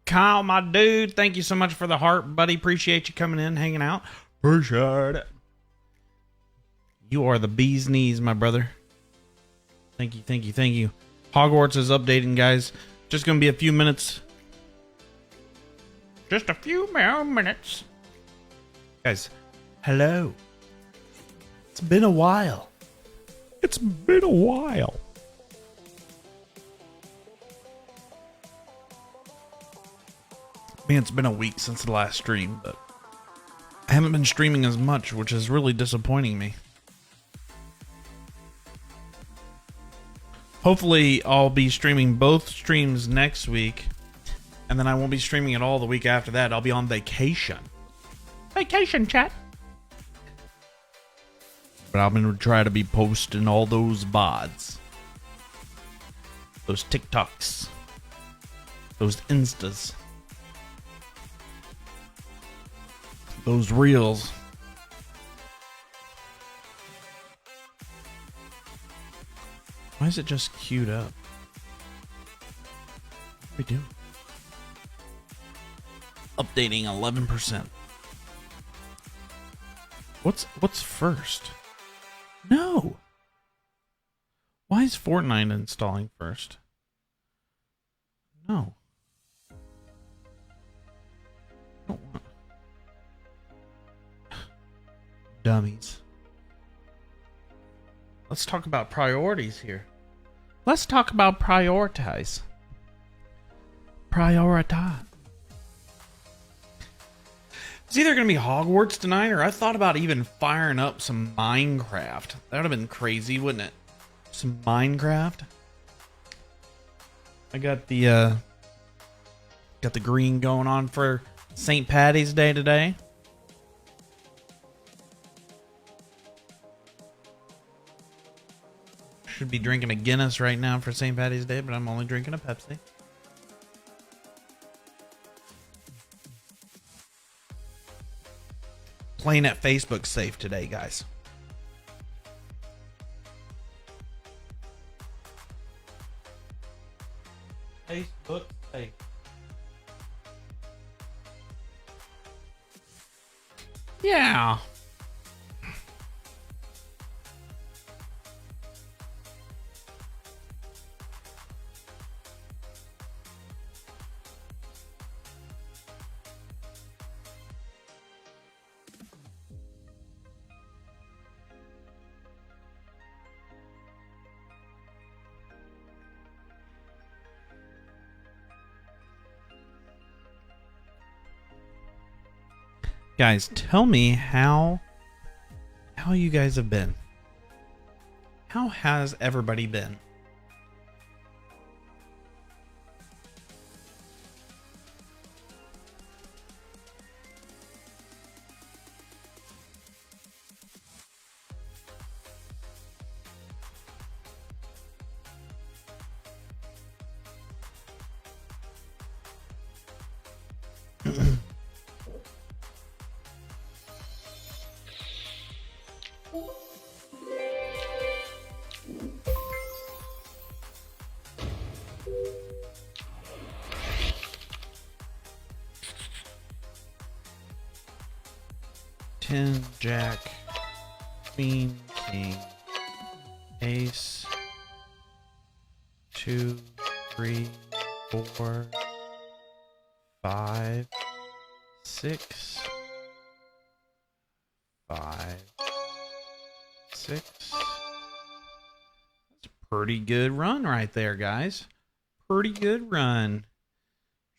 Kyle, my dude, thank you so much for the heart, buddy. Appreciate you coming in, hanging out. Appreciate it. You are the bee's knees, my brother. Thank you, thank you, thank you. Hogwarts is updating, guys. Just going to be a few minutes. Just a few more minutes. Guys, hello. It's been a while. It's been a while. Man, it's been a week since the last stream, but I haven't been streaming as much, which is really disappointing me. Hopefully, I'll be streaming both streams next week, and then I won't be streaming at all the week after that. I'll be on vacation. Vacation, chat. But I'm going to try to be posting all those VODs. Those TikToks. Those Instas. Those reels. Why is it just queued up? What are we doing? Updating 11%. What's first? No. Why is Fortnite installing first? No. I don't want. Dummies. Let's talk about priorities here. Let's talk about prioritize. Prioritize. It's either going to be Hogwarts tonight, or I thought about even firing up some Minecraft. That would have been crazy, wouldn't it? Some Minecraft. I got the green going on for St. Patty's Day today. Should be drinking a Guinness right now for St. Patty's Day, but I'm only drinking a Pepsi. Playing at Facebook safe today, guys. Facebook safe. Yeah. Guys, tell me how you guys have been. How has everybody been? 10, Jack, Queen, King, Ace, 2, 3, 4, 5, 6, 5, 6. That's a pretty good run right there, guys. Pretty good run.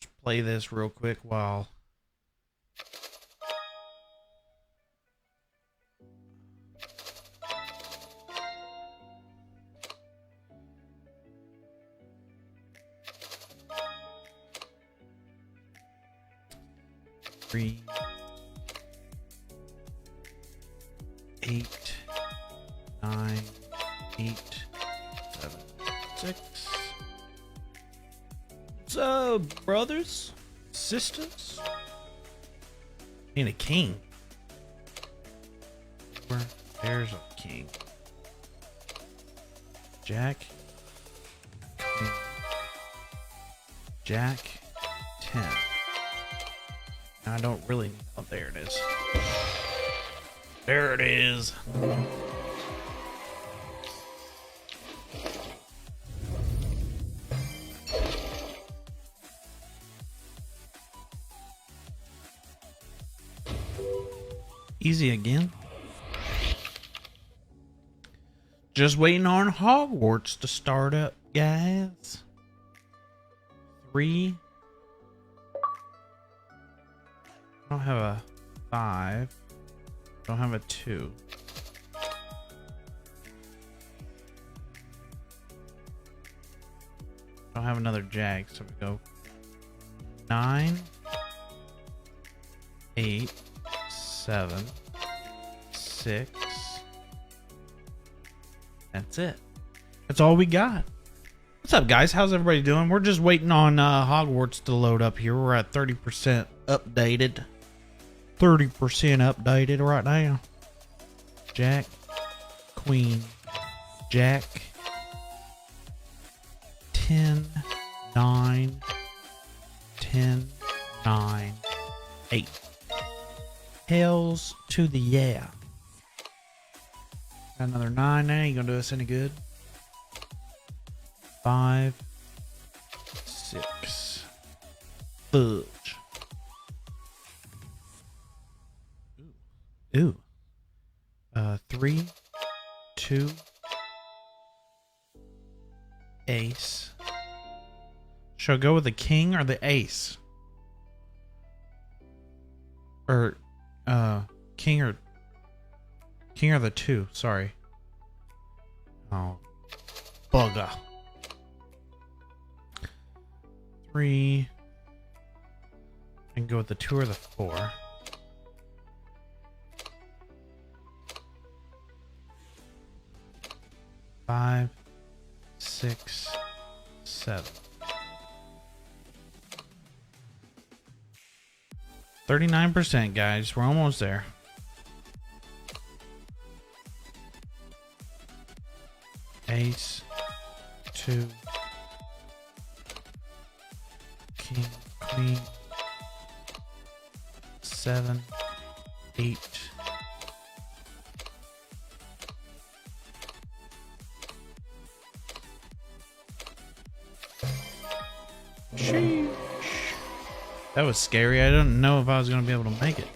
Just play this real quick while... Three, 8, 9, 8, 7, 6. What's up, brothers, sisters? Need a king. There's a king. Jack. Queen. Jack. 10. I don't really... Oh, there it is. There it is. Easy again. Just waiting on Hogwarts to start up, guys. 3. I don't have a 5. Don't have a 2. Don't have another Jack, so we go 9, 8, 7, 6. That's it. That's all we got. What's up, guys? How's everybody doing? We're just waiting on Hogwarts to load up here. We're at 30% updated. 30% updated right now. Jack, Queen, Jack, 10, 9, 10, 9, 8. Hells to the yeah. Got another 9 there. Ain't gonna do us any good. 5, 6. Fudge. Ooh. 3, 2. Ace. Should I go with the king or the ace? Or, king or the 2, sorry. Oh, bugger. 3. I can go with the 2 or the 4. 5, 6, 7. 39%, guys. We're almost there. Ace, 2, king, queen, 7, 8. Sheesh. That was scary. I didn't know if I was going to be able to make it.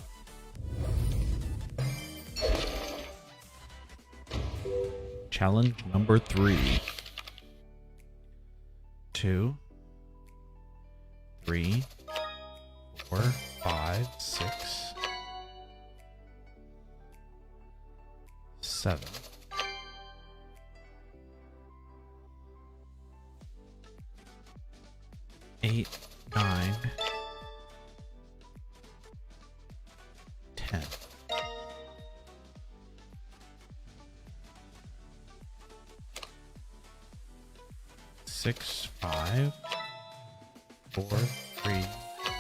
Challenge number 3. 2, 3, 4, 5, 6, 7. 8, 9, 10. 6, 5, 4, 3,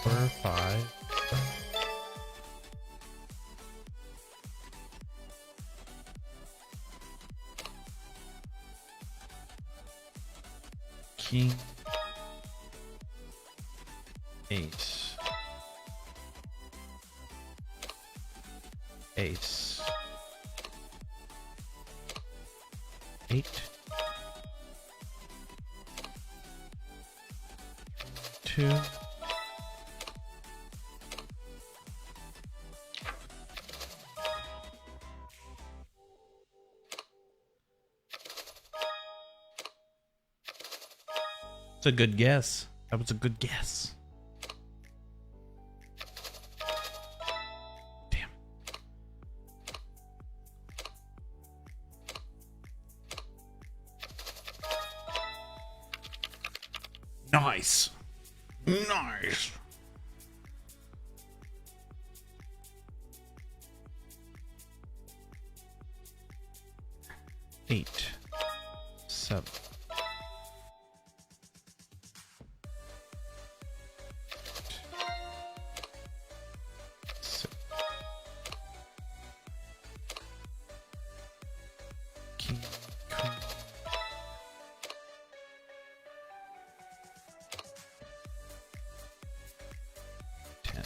4, 5, King, ace, ace, 8, 2, it's a good guess. That was a good guess. Damn. Nice. Nice. Eight, 7. King, queen. 10.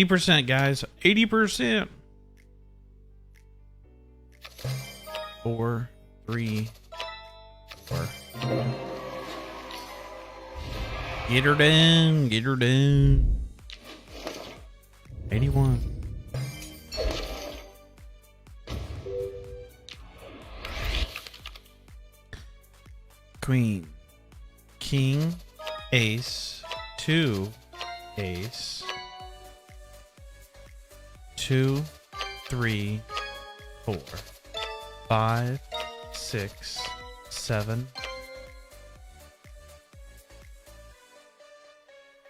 %, guys. 80%. 4, 3, 4. Get her down. Get her down. 81. Queen, king, ace, 2, ace, 2, 3, 4, 5, 6, 7,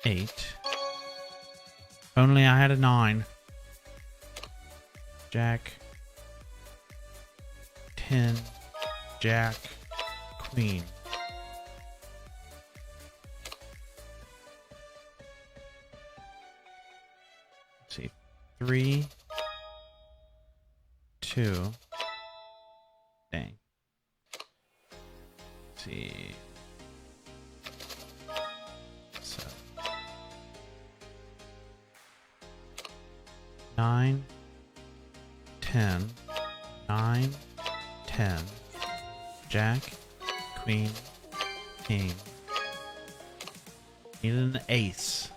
8. If only I had a 9. Jack, 10, Jack, Queen. Let's see, 3, 2. Dang. Let's see. 7. 9, 10, 9, 10, Jack, Queen, King. Need an ace.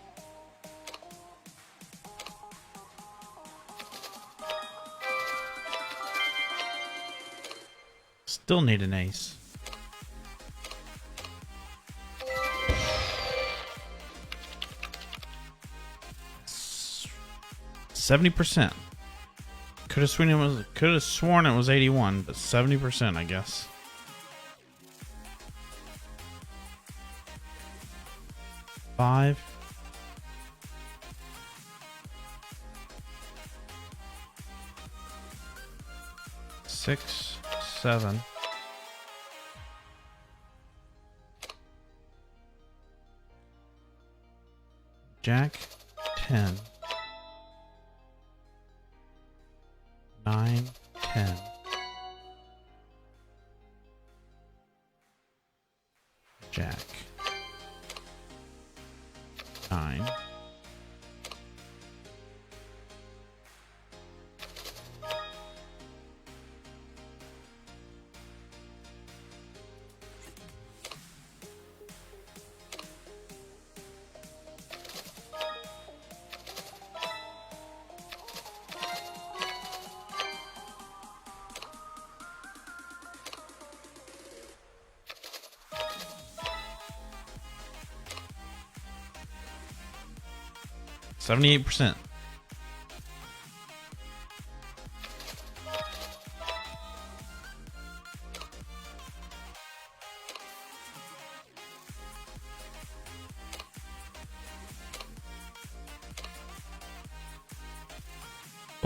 Still need an ace. %. Could have sworn it was 81, but 70%, I guess. Five. Six, 7. Jack, 10. 9, 10. Jack. 9. %.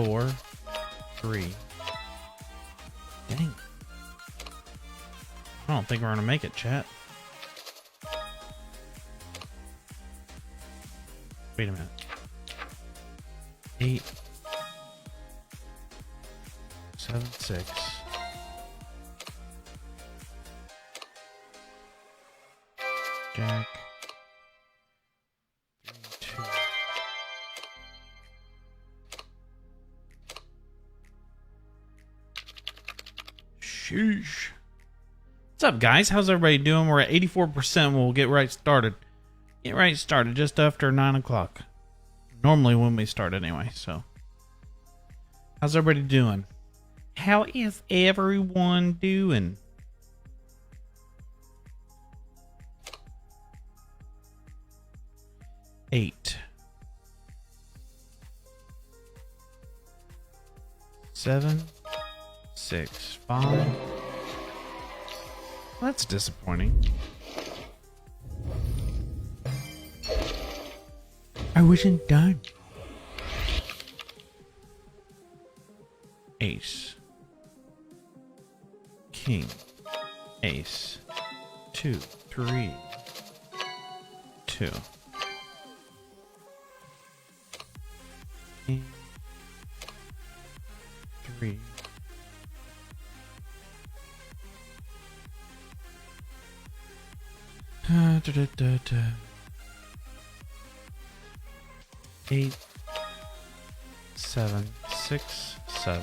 4, 3. Dang. I don't think we're gonna make it, chat. Wait a minute. 8, 7, 6. Jack. 3, 2. Sheesh. What's up, guys? How's everybody doing? We're at 84%. We'll get right started. Get right started just after 9 o'clock. Normally when we start anyway, so. How's everybody doing? How is everyone doing? Eight. 7, 6, 5. That's disappointing. I wasn't done. Ace. King. Ace. 2, 3. 2. King. 3. 8, 7, 6, 7,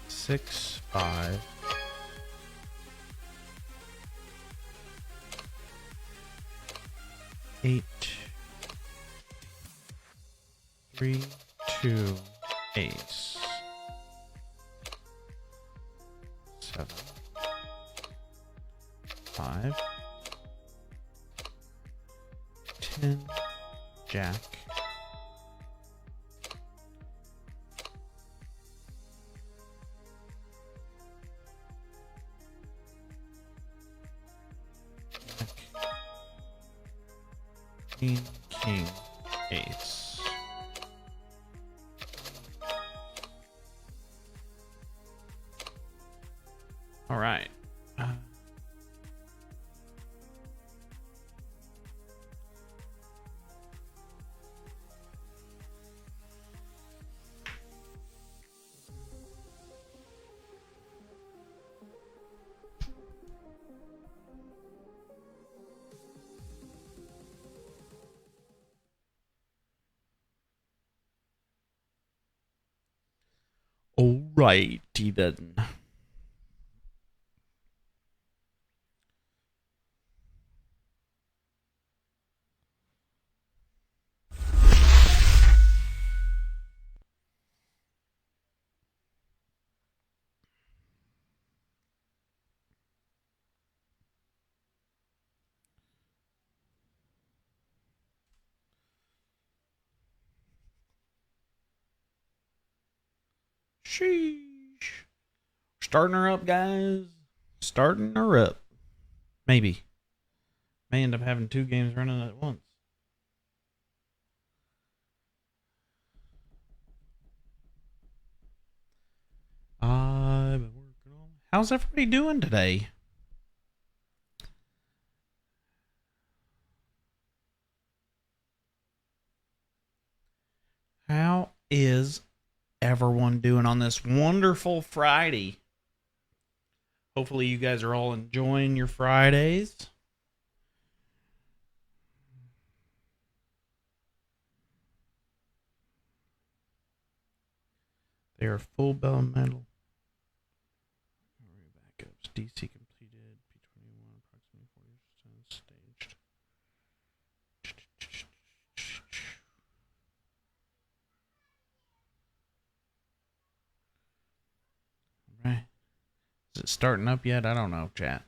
6, 5, 8, 3, 2, ace, 7, 5, 10, jack, queen, king, ace. All right. Alrighty then. Sheesh. Starting her up, guys. Starting her up. Maybe. May end up having 2 games running at once. I've been working on. How's everybody doing today? How is everyone doing on this wonderful Friday? Hopefully you guys are all enjoying your Fridays. They are full bell metal. Backups. DC completed. P21 approximately 40% staged. Right. Is it starting up yet? I don't know, chat.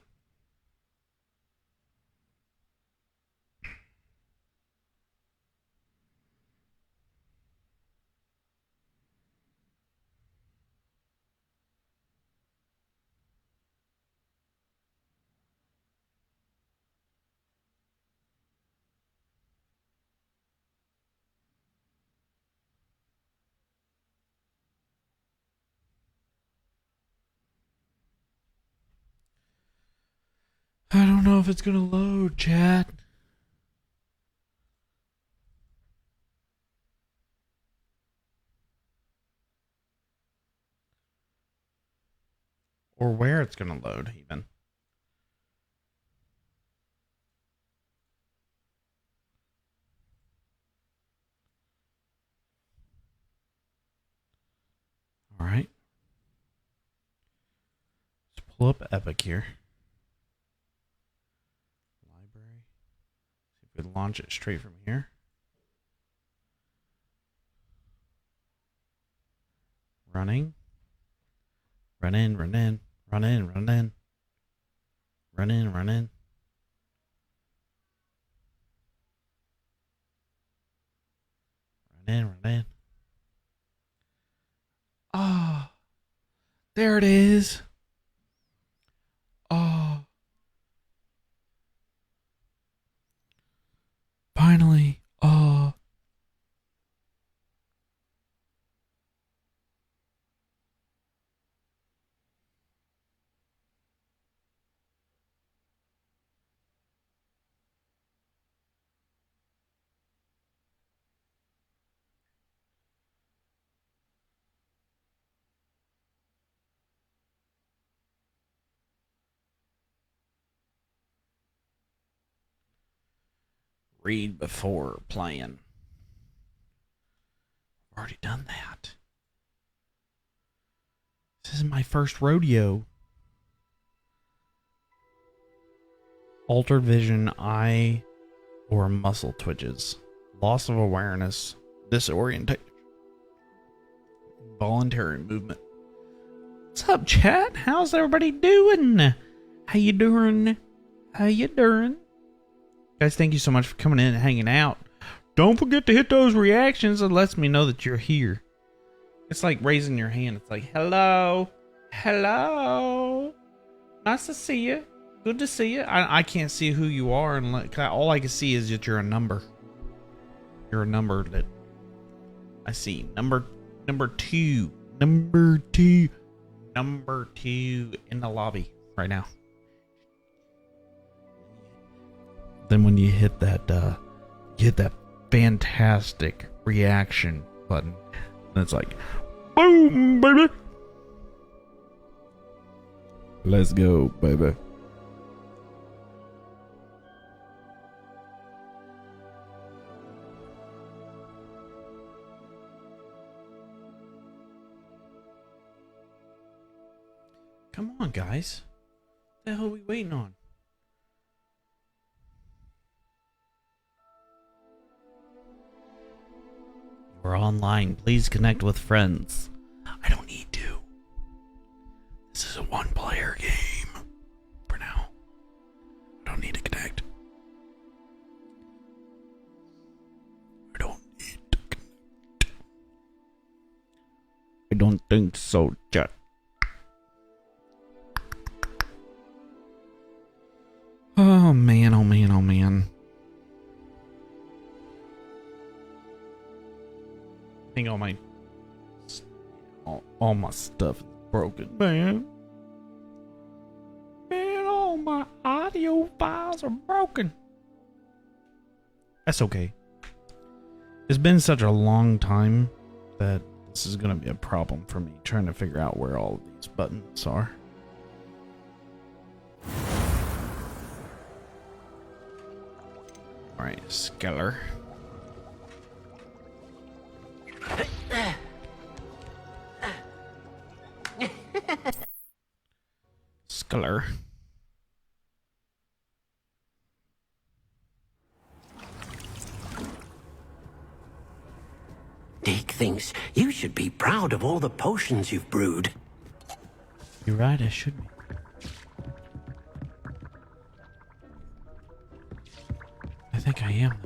I don't know if it's gonna load, chat. Or where it's gonna load, even. All right. Let's pull up Epic here. Library. See if we can launch it straight from here. Running. Run in, run in, run in, run in. Run in, run in. Run in, run in. Oh, there it is. Oh, finally. Oh. Read before playing. I've already done that. This is my first rodeo. Altered vision, eye, or muscle twitches. Loss of awareness, disorientation, involuntary movement. What's up, chat? How's everybody doing? How you doing? How you doing? Guys, thank you so much for coming in and hanging out. Don't forget to hit those reactions. It lets me know that you're here. It's like raising your hand. It's like, hello. Hello. Nice to see you. Good to see you. I can't see who you are. And all I can see is that you're a number. You're a number that I see. Number two. Number two in the lobby right now. Then when you hit that fantastic reaction button, and it's like, boom, baby. Let's go, baby. Come on, guys. What the hell are we waiting on? We're online. Please connect with friends. I don't need to. This is a one-player game. For now. I don't need to connect. I don't need to connect. I don't think so, chat. Oh man, oh man, oh man. I think all my stuff is broken, man. Man, all my audio files are broken. That's okay. It's been such a long time that this is gonna be a problem for me trying to figure out where all of these buttons are. Alright, Skeller. Skeller. Deke thinks you should be proud of all the potions you've brewed. You're right, I should be. I think I am.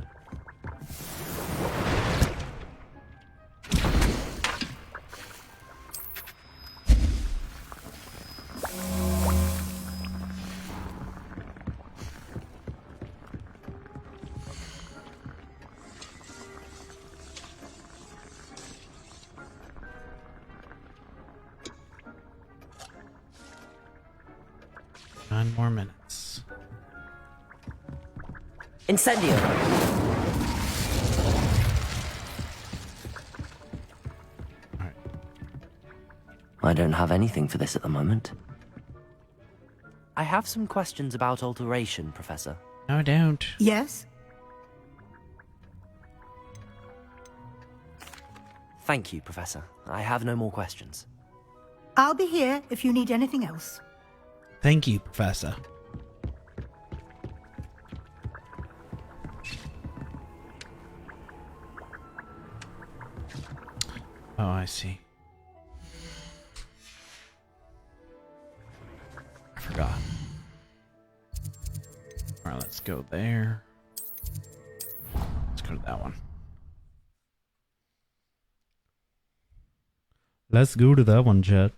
Nine more minutes. Incendio! Alright. I don't have anything for this at the moment. I have some questions about alteration, Professor. No, I don't. Yes? Thank you, Professor. I have no more questions. I'll be here if you need anything else. Thank you, Professor. Oh, I see. I forgot. Alright, let's go there. Let's go to that one. Let's go to that one, chat.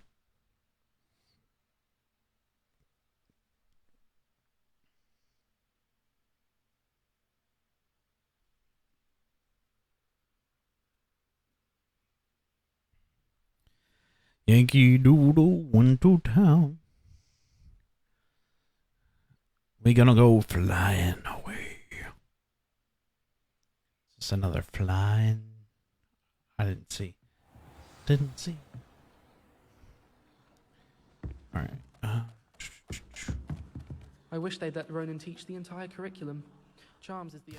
Yankee Doodle went to town. We gonna go flying away. Is this another flying? I didn't see. Didn't see. Alright. I wish they'd let Ronan teach the entire curriculum. Charms is the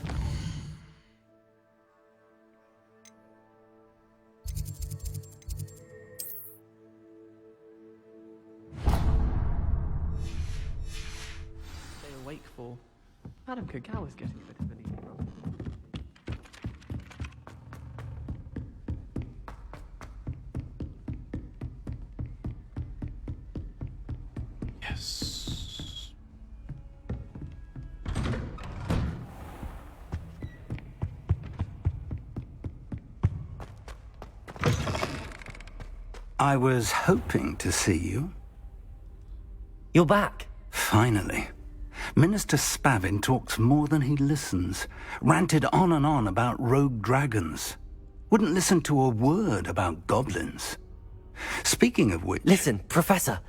stay awake for. Madame Kagawa's getting a bit of an evening. Yes. I was hoping to see you. You're back. Finally. Minister Spavin talks more than he listens. Ranted on and on about rogue dragons. Wouldn't listen to a word about goblins. Speaking of which... Listen, Professor.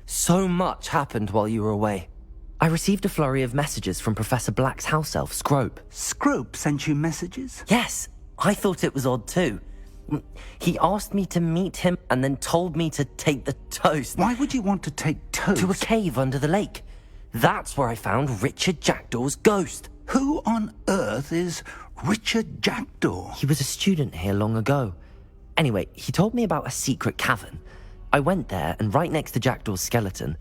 So much happened while you were away. I received a flurry of messages from Professor Black's house elf, Scrope. Scrope sent you messages? Yes, I thought it was odd too. He asked me to meet him and then told me to take the toast. Why would you want to take toast? To a cave under the lake. That's where I found Richard Jackdaw's ghost. Who on earth is Richard Jackdaw? He was a student here long ago. Anyway, he told me about a secret cavern. I went there, and right next to Jackdaw's skeleton,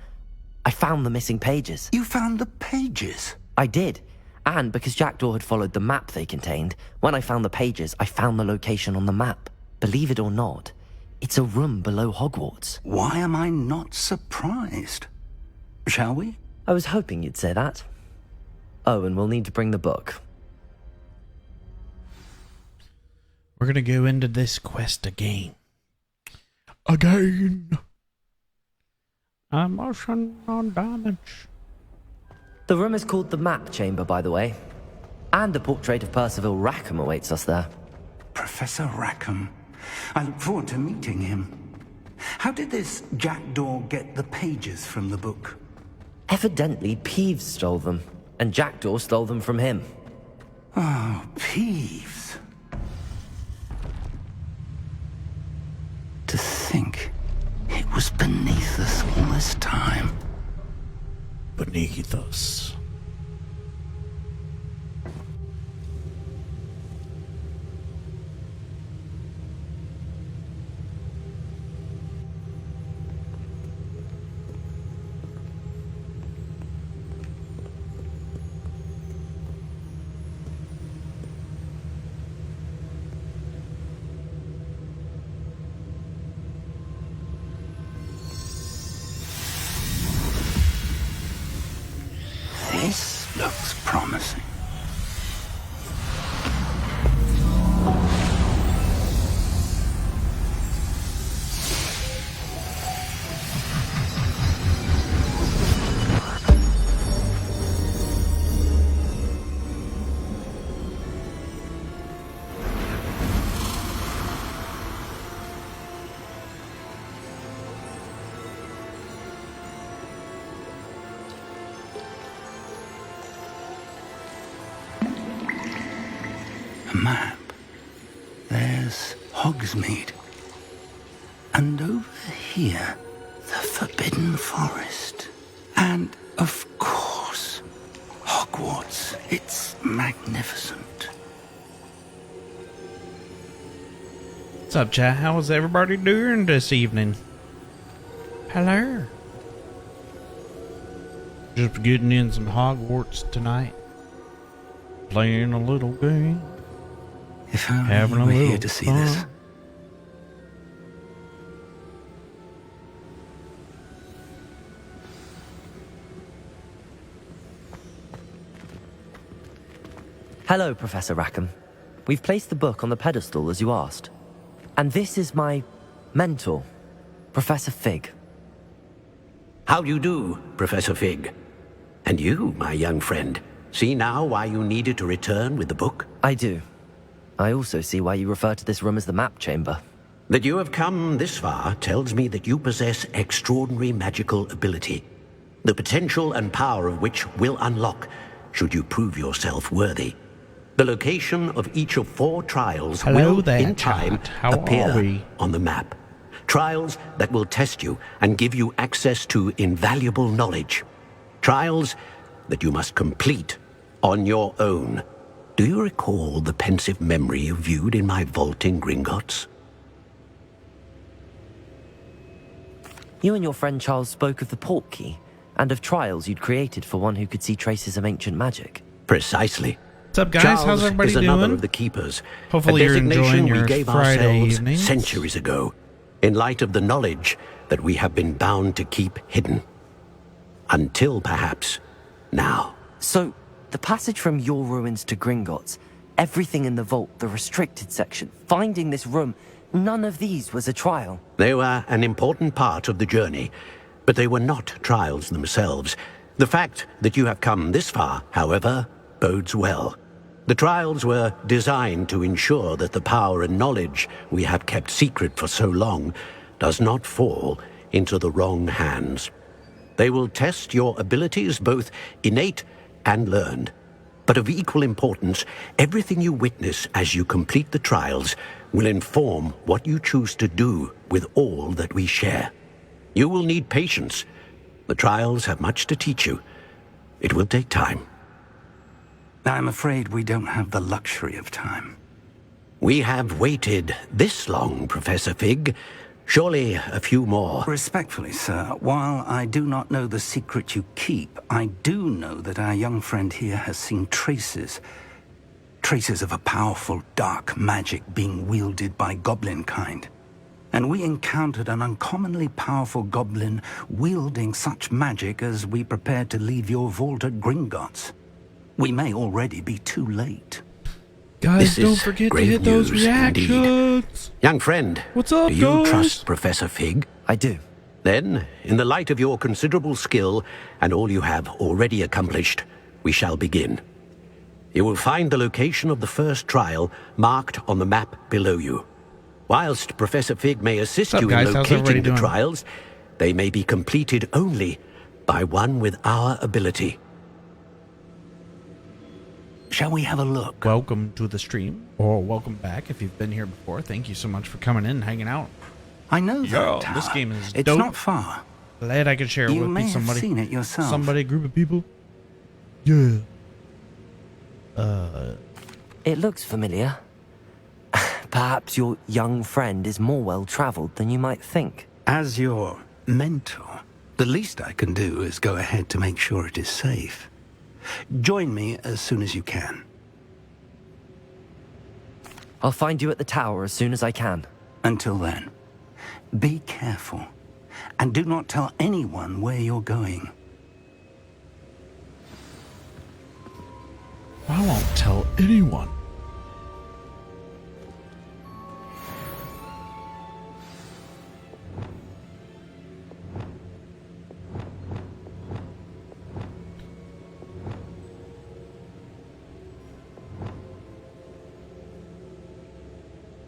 I found the missing pages. You found the pages? I did. And because Jackdaw had followed the map they contained, when I found the pages, I found the location on the map. Believe it or not, it's a room below Hogwarts. Why am I not surprised? Shall we? I was hoping you'd say that. Oh, and we'll need to bring the book. We're gonna go into this quest again. Again. Emotional damage. The room is called the Map Chamber, by the way. And a portrait of Percival Rackham awaits us there. Professor Rackham. I look forward to meeting him. How did this Jackdaw get the pages from the book? Evidently, Peeves stole them, and Jackdaw stole them from him. Oh, Peeves. To think it was beneath us all this time. Beneath us. This looks promising. map, there's Hogsmeade. And over here, the Forbidden Forest. And, of course, Hogwarts. It's magnificent. What's up, chat? How's everybody doing this evening? Hello. Just getting in some Hogwarts tonight. Playing a little game. If only Having you a were little here to see fun. this. Hello, Professor Rackham. We've placed the book on the pedestal as you asked. And this is my mentor, Professor Fig. How do you do, Professor Fig? And you, my young friend, see now why you needed to return with the book? I do. I also see why you refer to this room as the map chamber. That you have come this far tells me that you possess extraordinary magical ability, the potential and power of which will unlock, should you prove yourself worthy. The location of each of 4 trials Hello will, there, in time, chat. How appear are we? on the map. Trials that will test you and give you access to invaluable knowledge. Trials that you must complete on your own. Do you recall the pensive memory you viewed in my vault in Gringotts? You and your friend Charles spoke of the portkey and of trials you'd created for one who could see traces of ancient magic. Precisely. What's up, guys? Charles How's everybody is another doing? of the keepers. Hopefully a you're designation enjoying your we gave Friday ourselves evenings. centuries ago, in light of the knowledge that we have been bound to keep hidden. Until perhaps now. So, the passage from your ruins to Gringotts, everything in the vault, the restricted section, finding this room, none of these was a trial. They were an important part of the journey, but they were not trials themselves. The fact that you have come this far, however, bodes well. The trials were designed to ensure that the power and knowledge we have kept secret for so long does not fall into the wrong hands. They will test your abilities, both innate and learned. But of equal importance, everything you witness as you complete the trials will inform what you choose to do with all that we share. You will need patience. The trials have much to teach you. It will take time. I'm afraid we don't have the luxury of time. We have waited this long, Professor Fig. Surely a few more. Respectfully, sir, while I do not know the secret you keep, I do know that our young friend here has seen traces of a powerful dark magic being wielded by goblin kind. And we encountered an uncommonly powerful goblin wielding such magic as we prepared to leave your vault at Gringotts. We may already be too late. Guys, This don't is forget to grave hit those news indeed. reactions. Young friend, What's up, do you guys? trust Professor Fig? I do. Then, in the light of your considerable skill and all you have already accomplished, we shall begin. You will find the location of the first trial marked on the map below you. Whilst Professor Fig may assist What's up, you in guys? How's everybody locating the doing? trials, they may be completed only by one with our ability. Shall we have a look? Welcome to the stream, or welcome back if you've been here before. Thank you so much for coming in and hanging out. I know Yo, that this tower. game is It's dope. not far. Glad I could share it You with may have somebody. seen it yourself. Somebody, group of people. Yeah. It looks familiar. Perhaps your young friend is more well-traveled than you might think. As your mentor, the least I can do is go ahead to make sure it is safe. Join me as soon as you can. I'll find you at the tower as soon as I can. Until then, be careful, and do not tell anyone where you're going. I won't tell anyone.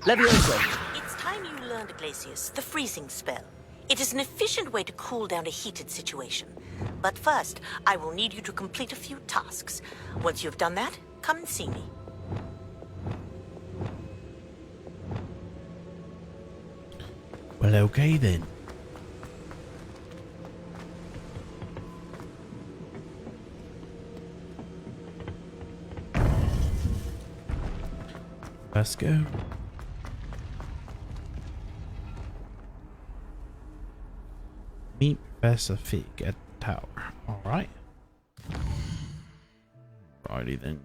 Levioso! It's time you learned, Glacius, the freezing spell. It is an efficient way to cool down a heated situation. But first, I will need you to complete a few tasks. Once you've done that, come and see me. Well, okay then. Let's go. Meet Professor Fig at the tower. Alright. Righty then.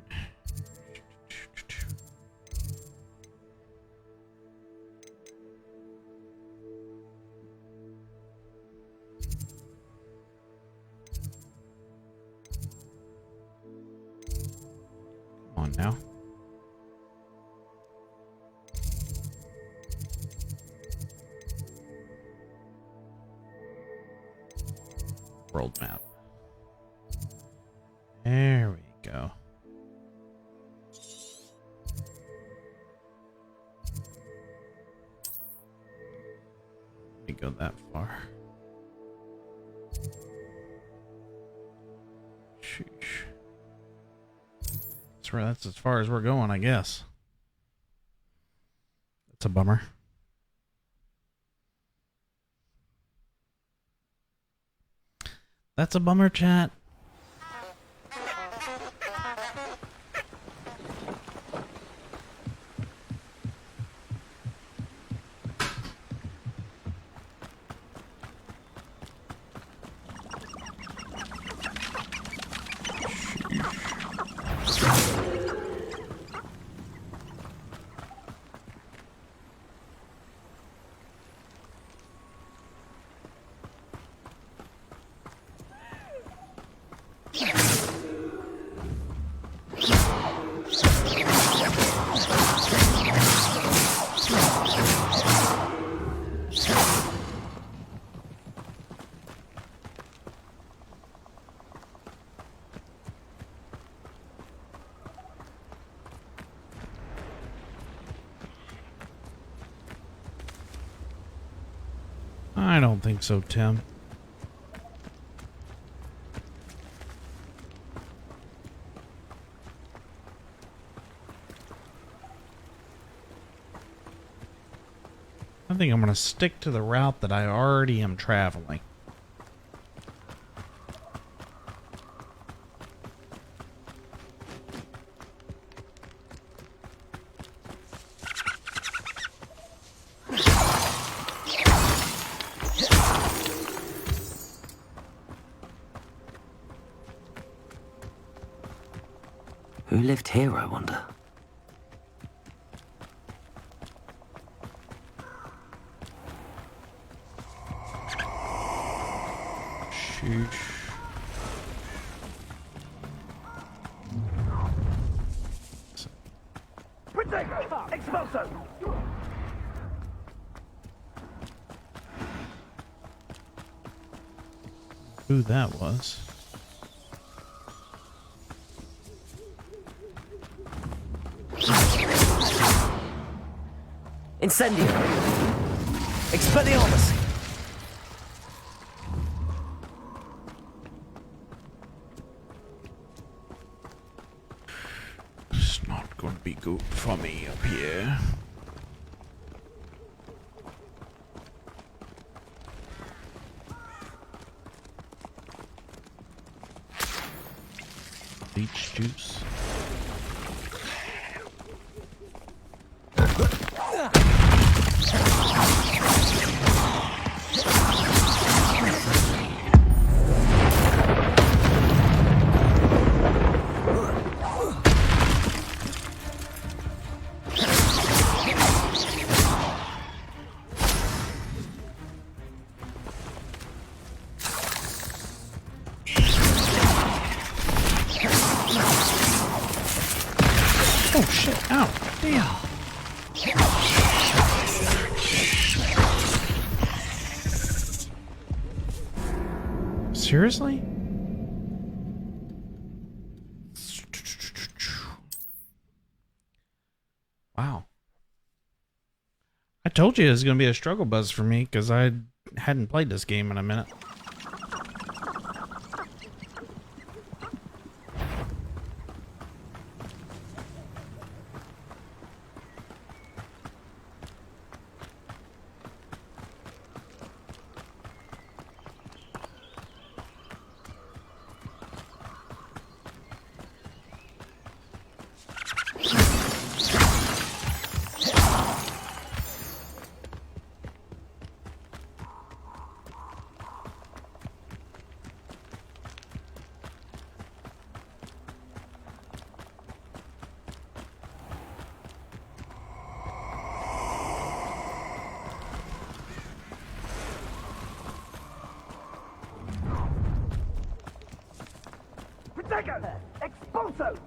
Come on now. World map. There we go. Let me go that far. Sheesh. That's as far as we're going, I guess. That's a bummer. That's a bummer, chat. I don't think so, Tim. I think I'm going to stick to the route that I already am traveling. Who lived here, I wonder? Sheesh. Who that was? Incendio! Expelliarmus! It's not going to be good for me up here. Leech juice. Oh shit, ow, damn. Seriously? Wow. I told you it was going to be a struggle buzz for me because I hadn't played this game in a minute. Second! Expulso!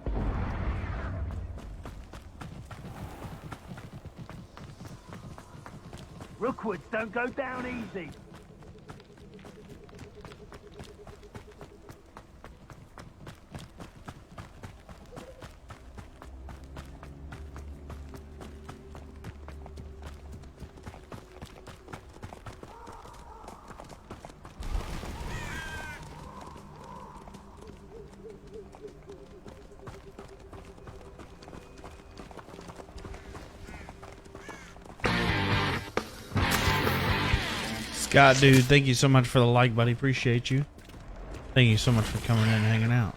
Rookwoods don't go down easy. Scott, dude, thank you so much for the like, buddy. Appreciate you. Thank you so much for coming in and hanging out.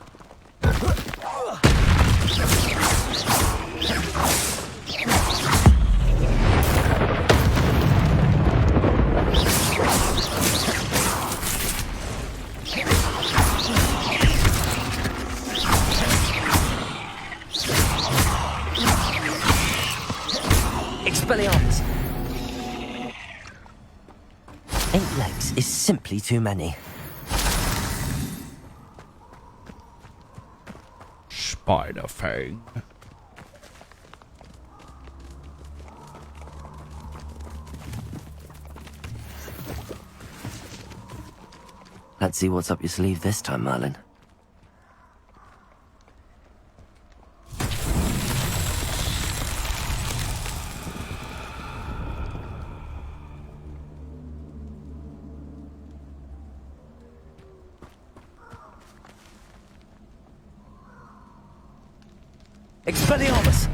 Expelliarmus! 8 legs is simply too many. Spider Fang. Let's see what's up your sleeve this time, Merlin. Expelliarmus!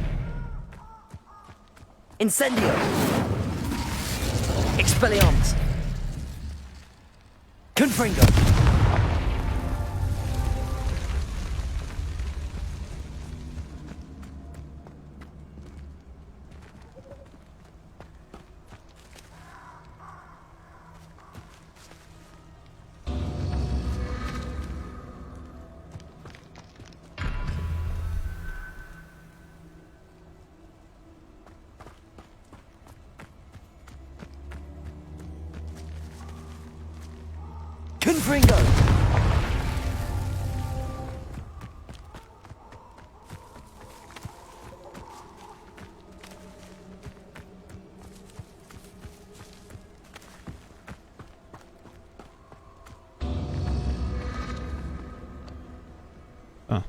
Incendio! Expelliarmus! Confringo! Confringo! Oh.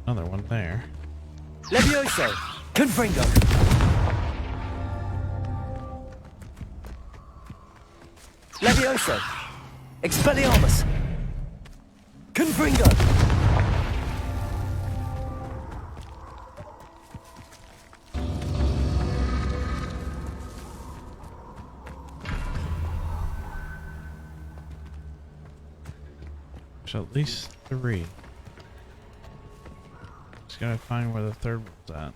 Another one there. Levioso! Confringo! Levioso! Expelliarmus! Confringo! There's at least 3. Just gotta find where the third one's at.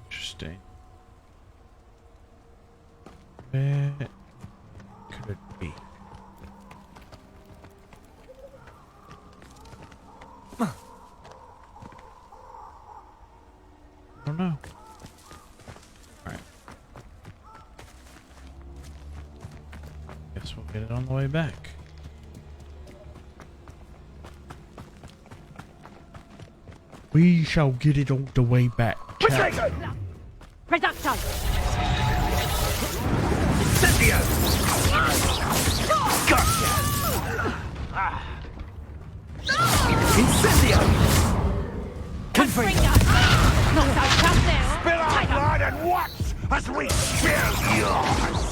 Interesting. Where could it be? I don't know. Alright. Guess we'll get it on the way back. We shall get it on the way back. Chat. Producto! Incendio! Gotcha! Incendio! Confringo! Not so tough there! Spill our blood and watch as we spill yours!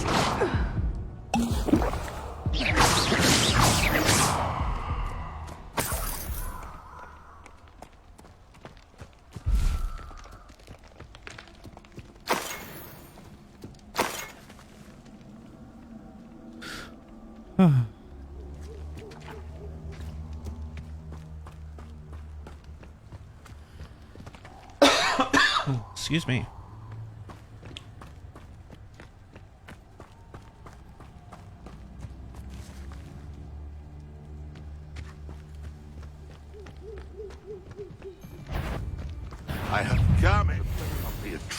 Excuse me.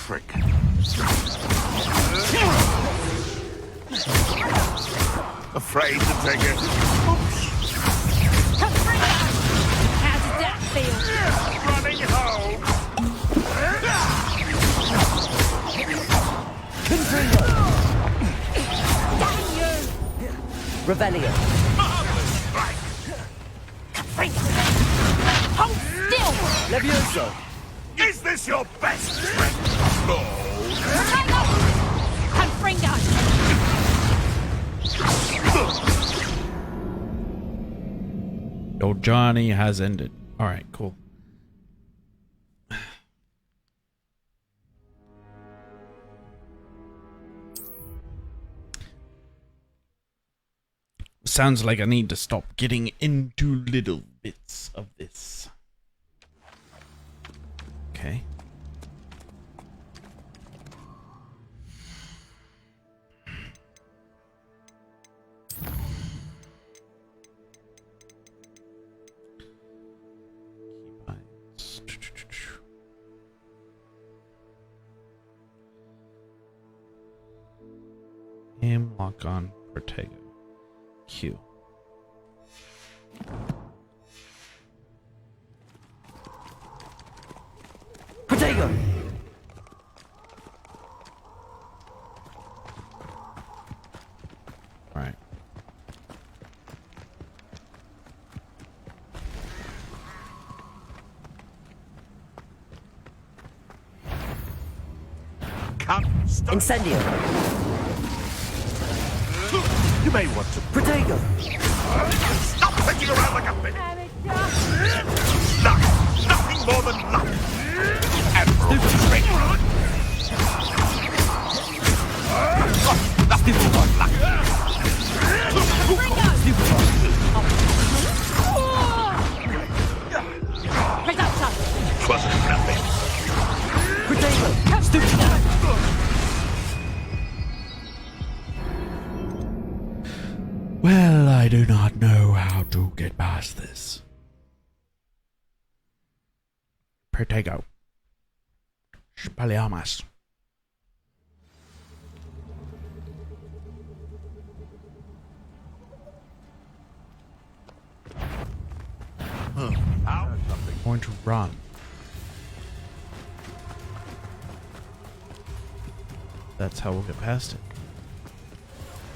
trick. Afraid to take it. How did that feel? Running home. Damn you! Revelio. Marvelous strike. Hold still! Levioso. Is this your best trick? No. Potato! Confringo! Your journey has ended. All right, cool. Sounds like I need to stop getting into little bits of this. Okay. Aim, lock on, Protego. Q. Protego. All right. Come, stop. Incendio. You may want to Protego. stop thinking around like a minute. Amateur! Luck. Nothing more than luck. Admiral trick. Nothing more than luck. Reducto! Twasn't nothing. Protego. Stupid. Well, I do not know how to get past this. Protego. Spaliamas. I'm going to run. That's how we'll get past it.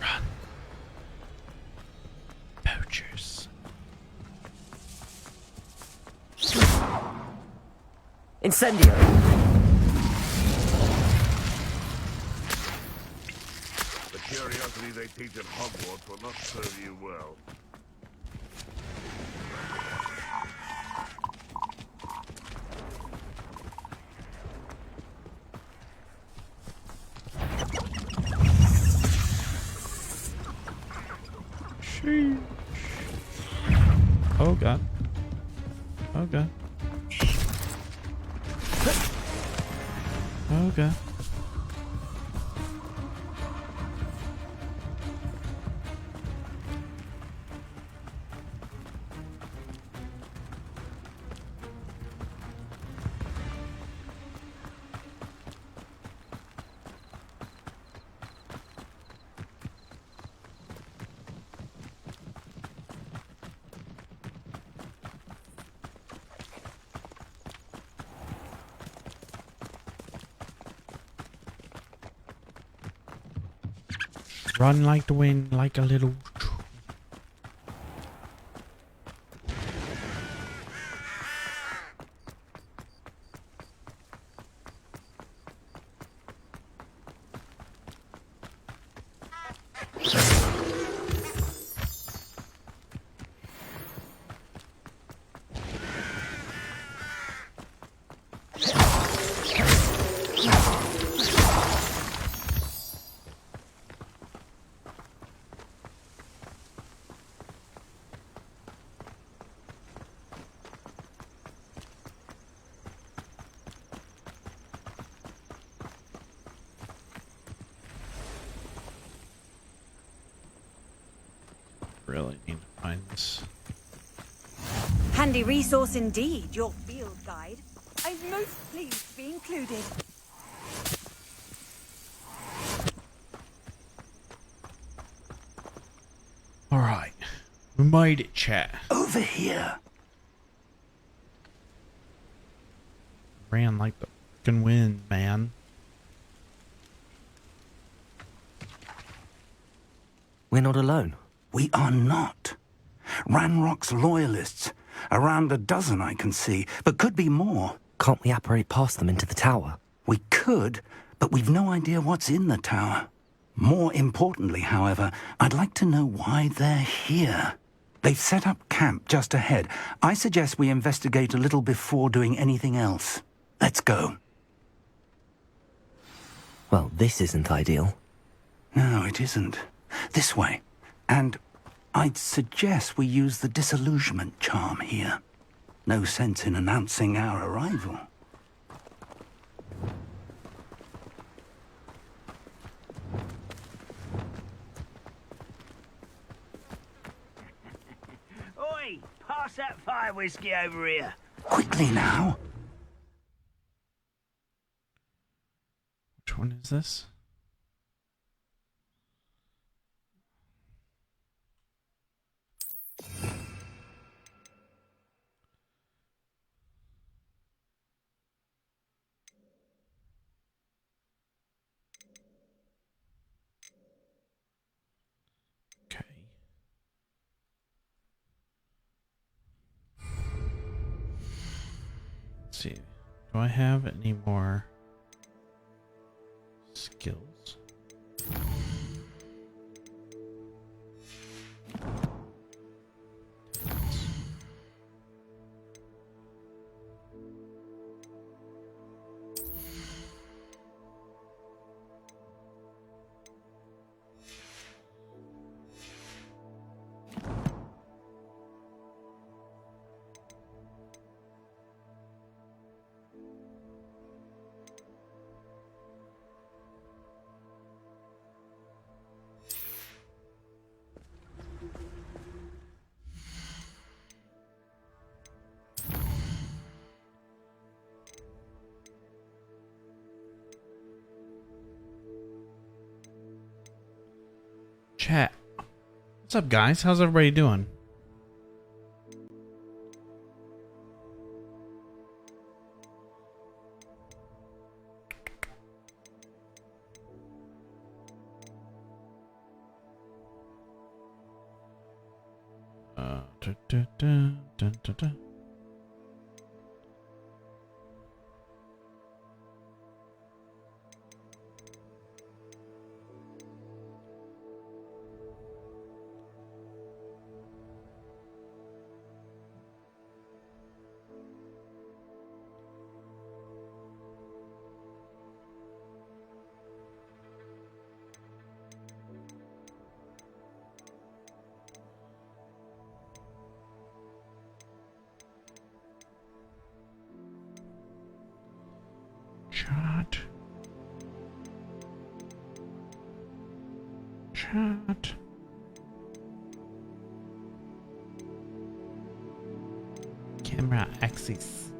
Run. Poachers. Incendio. The curiosity they teach at Hogwarts will not serve you well. Oh god. Oh god. Oh god. Run like the wind, like a little... Really need to find this. Handy resource indeed, your field guide. I'm most pleased to be included. We made it, chat. Over here. Ran like the fucking wind, man. We're not alone. We are not. Ranrock's loyalists. Around a dozen I can see, but could be more. Can't we apparate past them into the tower? We could, but we've no idea what's in the tower. More importantly, however, I'd like to know why they're here. They've set up camp just ahead. I suggest we investigate a little before doing anything else. Let's go. Well, this isn't ideal. No, it isn't. This way. And I'd suggest we use the disillusionment charm here. No sense in announcing our arrival. Oi! Pass that fire whiskey over here. Quickly now. Which one is this? Okay. Let's see. Do I have any more skills? Chat. What's up, guys? How's everybody doing? Da. Chat. Camera axis.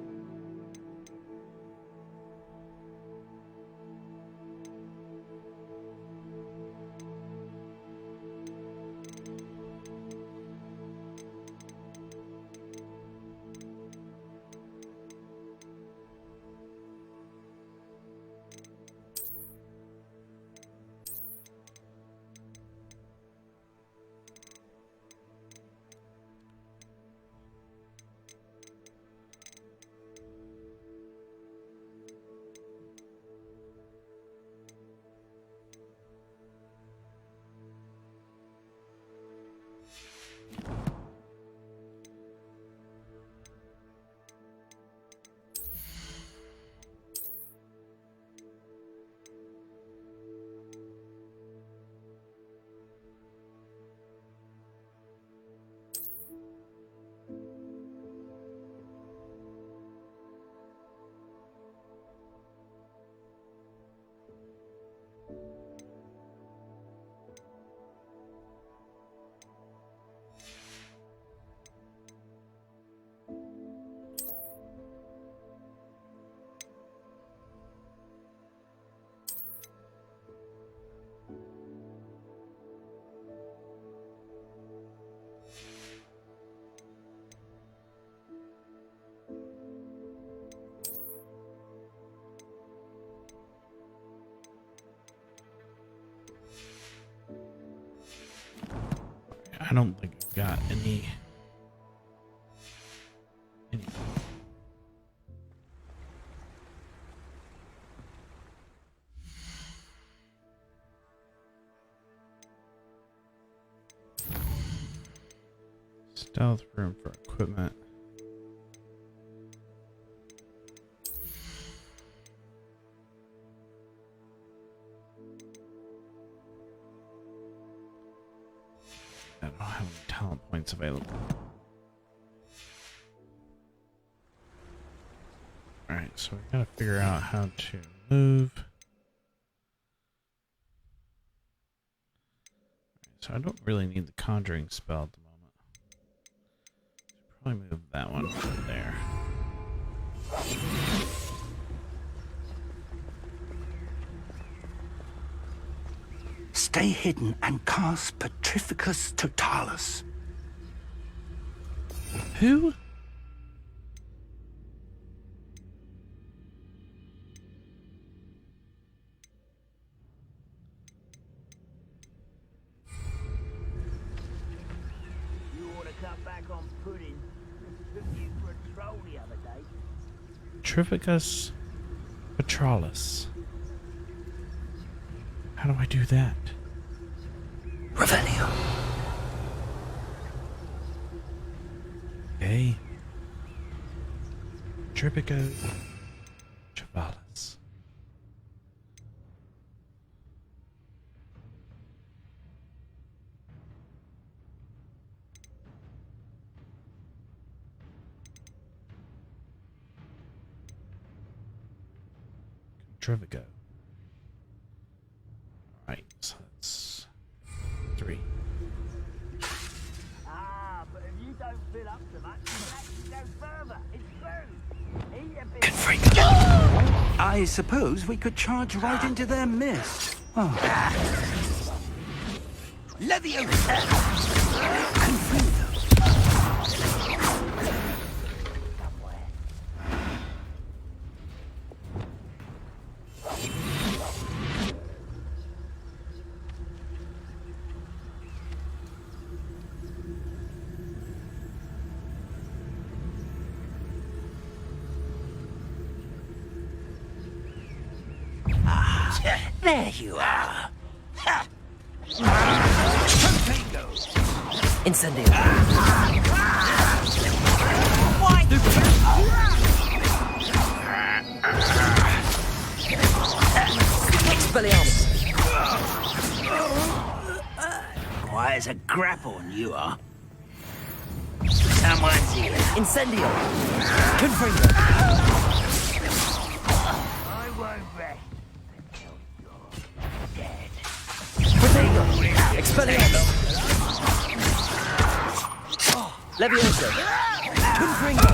I don't think I've got any. Stealth room for equipment. I don't have any talent points available. Alright, so we gotta figure out how to move. So I don't really need the conjuring spell at the moment. Probably move that one from there. Stay hidden and cast Petrificus Totalis. Who? You ought to cut back on pudding. Took you for a troll the other day. Petrificus Petralis. How do I do that? Revelio. Okay. Petrificus Chavalis. Contrivico. Alright, so that's 3. Ah, but if you don't fill up so much, you can actually go further. It's true. Eat a bit. I suppose we could charge right into their mist. Oh. There you are. Incendio. Expelliarmus. Quiet as a grapple, you are. Someone's here. Incendio. Confringo. I won't rest until you're dead. Protego. Expelliarmus. Levioso. Confringo.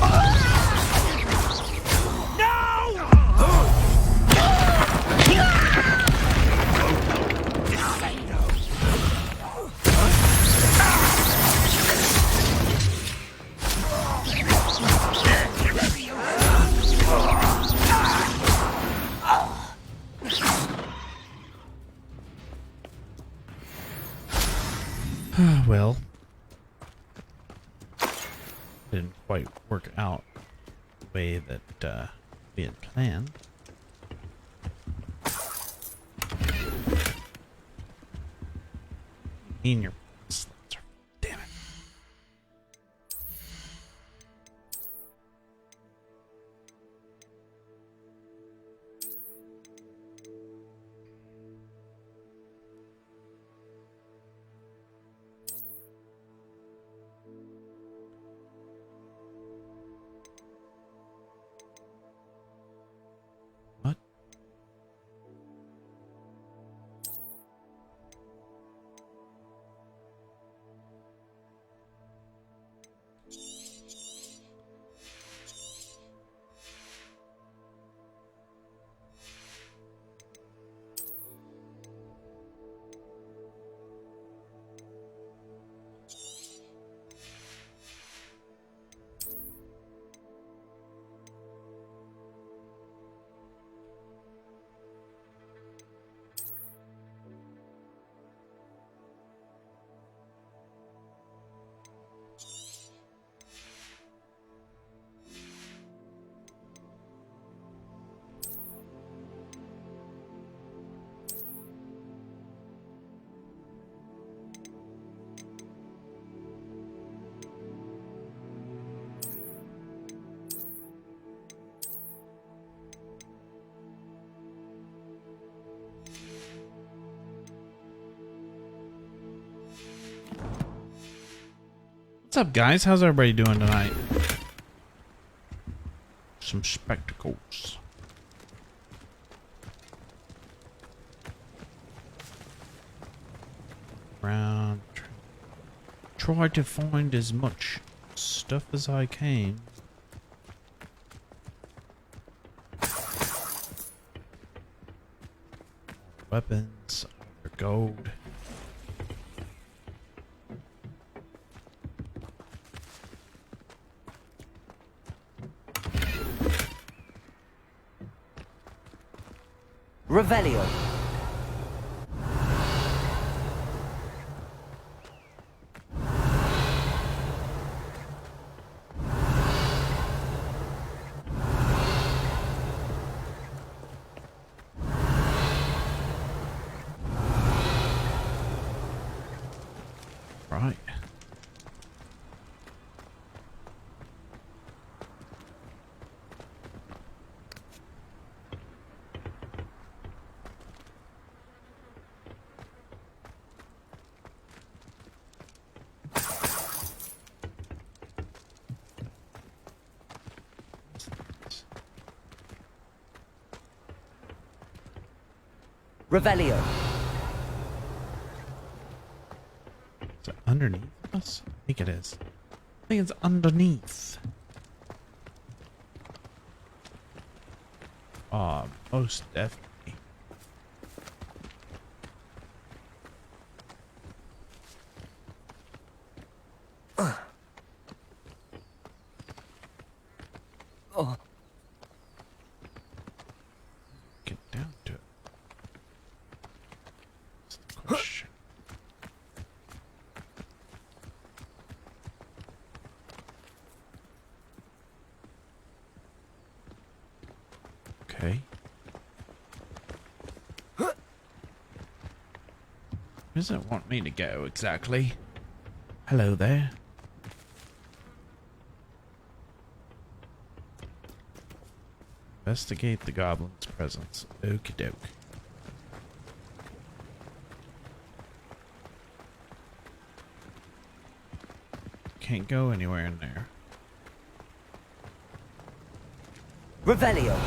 Well, didn't quite work out the way that we had planned. In your slots are damn it. What? up, guys? How's everybody doing tonight? Some spectacles. Around. Try to find as much stuff as I can. Weapons, gold. Revelio. Right. Revelio. Is it underneath us? I think it is. I think it's underneath. Most definitely. Get down to it. That's the question. Okay. Where does it want me to go exactly? Hello there. Investigate the goblin's presence. Okie doke. Can't go anywhere in there. Revelio.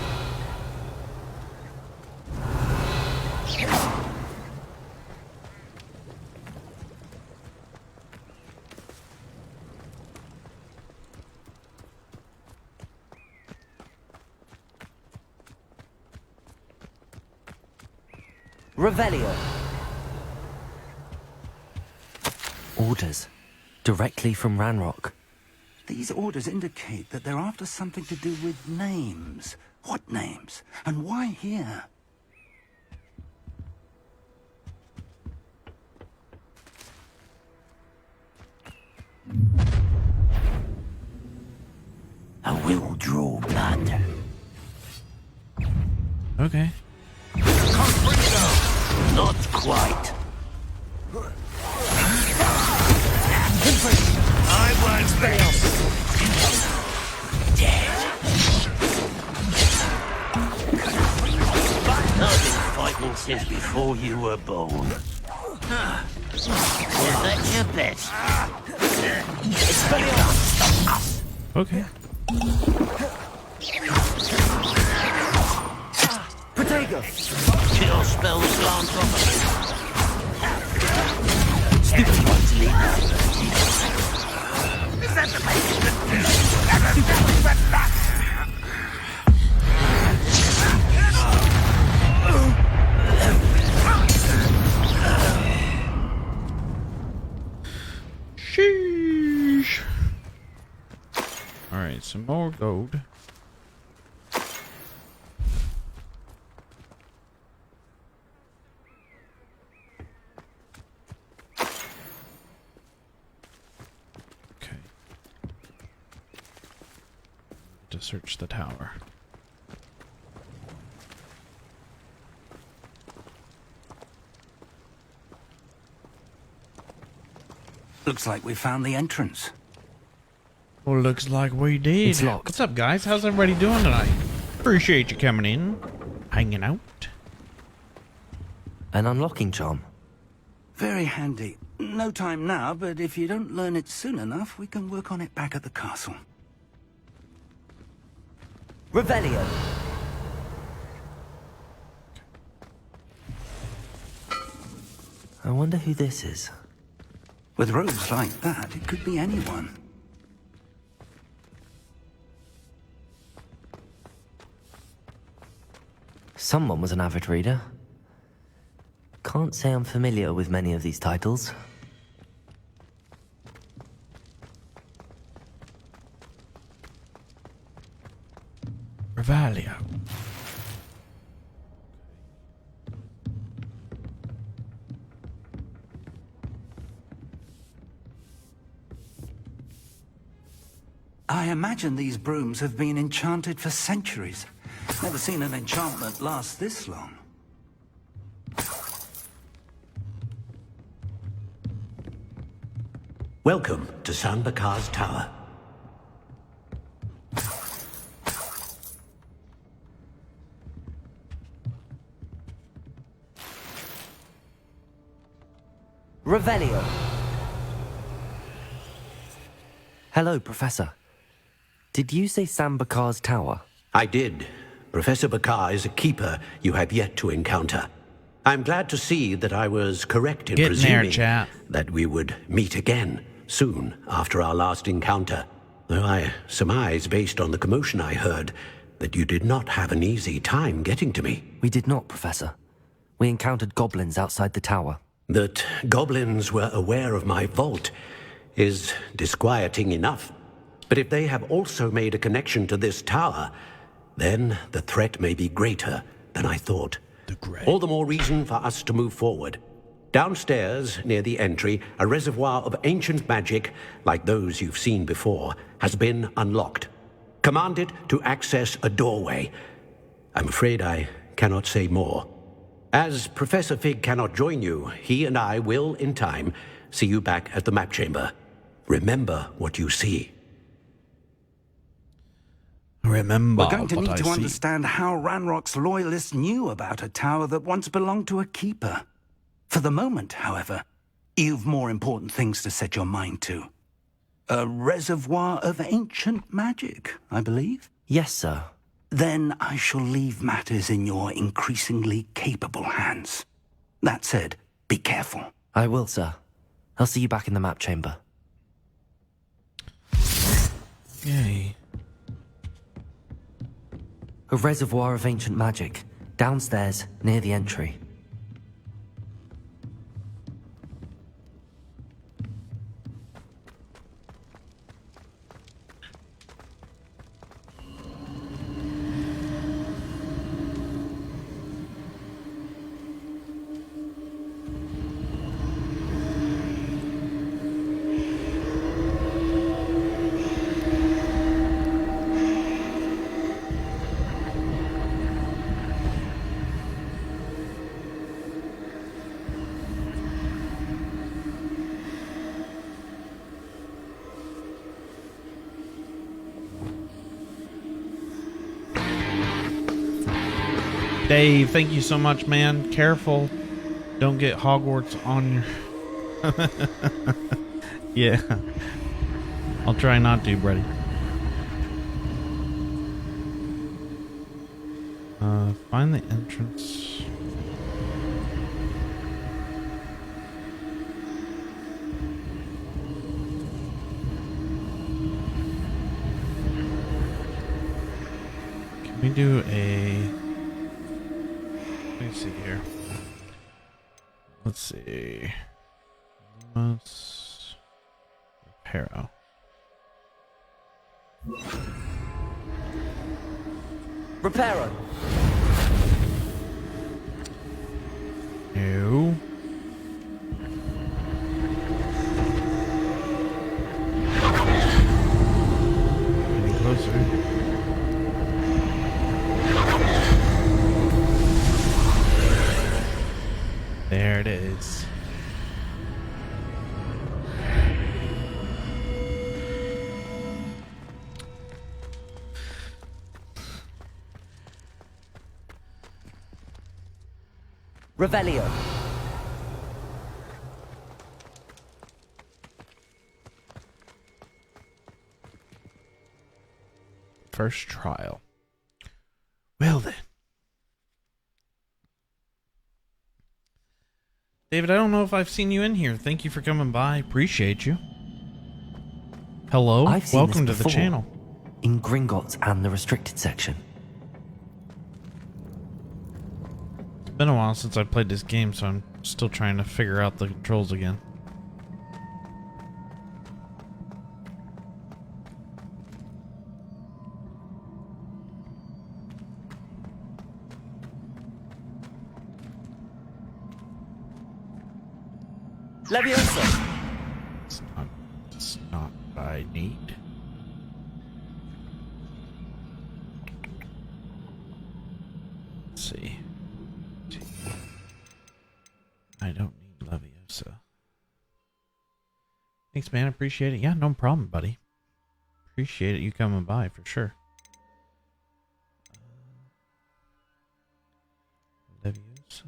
Revelio. Orders. Directly from Ranrock. These orders indicate that they're after something to do with names. What names? And why here? I will draw blood. Okay. Not quite. I was failed. Dead. I've been fighting since before you were born. Is that your best? Okay. Protego. Kill spells land properly. Stupid one to leave now. Is that the Sheesh. Alright, some more gold. Okay. To search the tower. Looks like we found the entrance. Well, looks like we did. It's locked. What's up, guys? How's everybody doing tonight? Appreciate you coming in, hanging out. An unlocking charm. Very handy. No time now, but if you don't learn it soon enough, we can work on it back at the castle. Revelio. I wonder who this is. With robes like that, it could be anyone. Someone was an avid reader. Can't say I'm familiar with many of these titles. Revelio. I imagine these brooms have been enchanted for centuries. Never seen an enchantment last this long. Welcome to San Bakar's Tower. Revelio. Hello, Professor. Did you say Sam Bakar's tower? I did. Professor Bakar is a keeper you have yet to encounter. I'm glad to see that I was correct in presuming that we would meet again soon after our last encounter. Though I surmise, based on the commotion I heard, that you did not have an easy time getting to me. We did not, Professor. We encountered goblins outside the tower. That goblins were aware of my vault is disquieting enough. But if they have also made a connection to this tower, then the threat may be greater than I thought. All the more reason for us to move forward. Downstairs, near the entry, a reservoir of ancient magic, like those you've seen before, has been unlocked. Command it to access a doorway. I'm afraid I cannot say more. As Professor Fig cannot join you, he and I will, in time, see you back at the map chamber. Remember what you see. Remember We're going to what need I to see. understand how Ranrock's loyalists knew about a tower that once belonged to a keeper. For the moment, however, you've more important things to set your mind to. A reservoir of ancient magic, I believe? Yes, sir. Then I shall leave matters in your increasingly capable hands. That said, be careful. I will, sir. I'll see you back in the map chamber. Yay. A reservoir of ancient magic, downstairs, near the entry. Dave, thank you so much, man. Careful. Don't get Hogwarts on your... Yeah. I'll try not to, buddy. Find the entrance. Can we do a... Let me see here. Let's see. Let's... Reparo. Reparo. No. Getting closer. There it is. Revelio. First trial. Well then. David, I don't know if I've seen you in here. Thank you for coming by. Appreciate you. Hello. I've seen Welcome this to the before, channel. in Gringotts and the restricted section. It's been a while since I played this game, so I'm still trying to figure out the controls again. Leviosa! It's not what I need. Let's see. I don't need Leviosa. Thanks, man. Appreciate it. Yeah, no problem, buddy. Appreciate it you coming by for sure. Leviosa.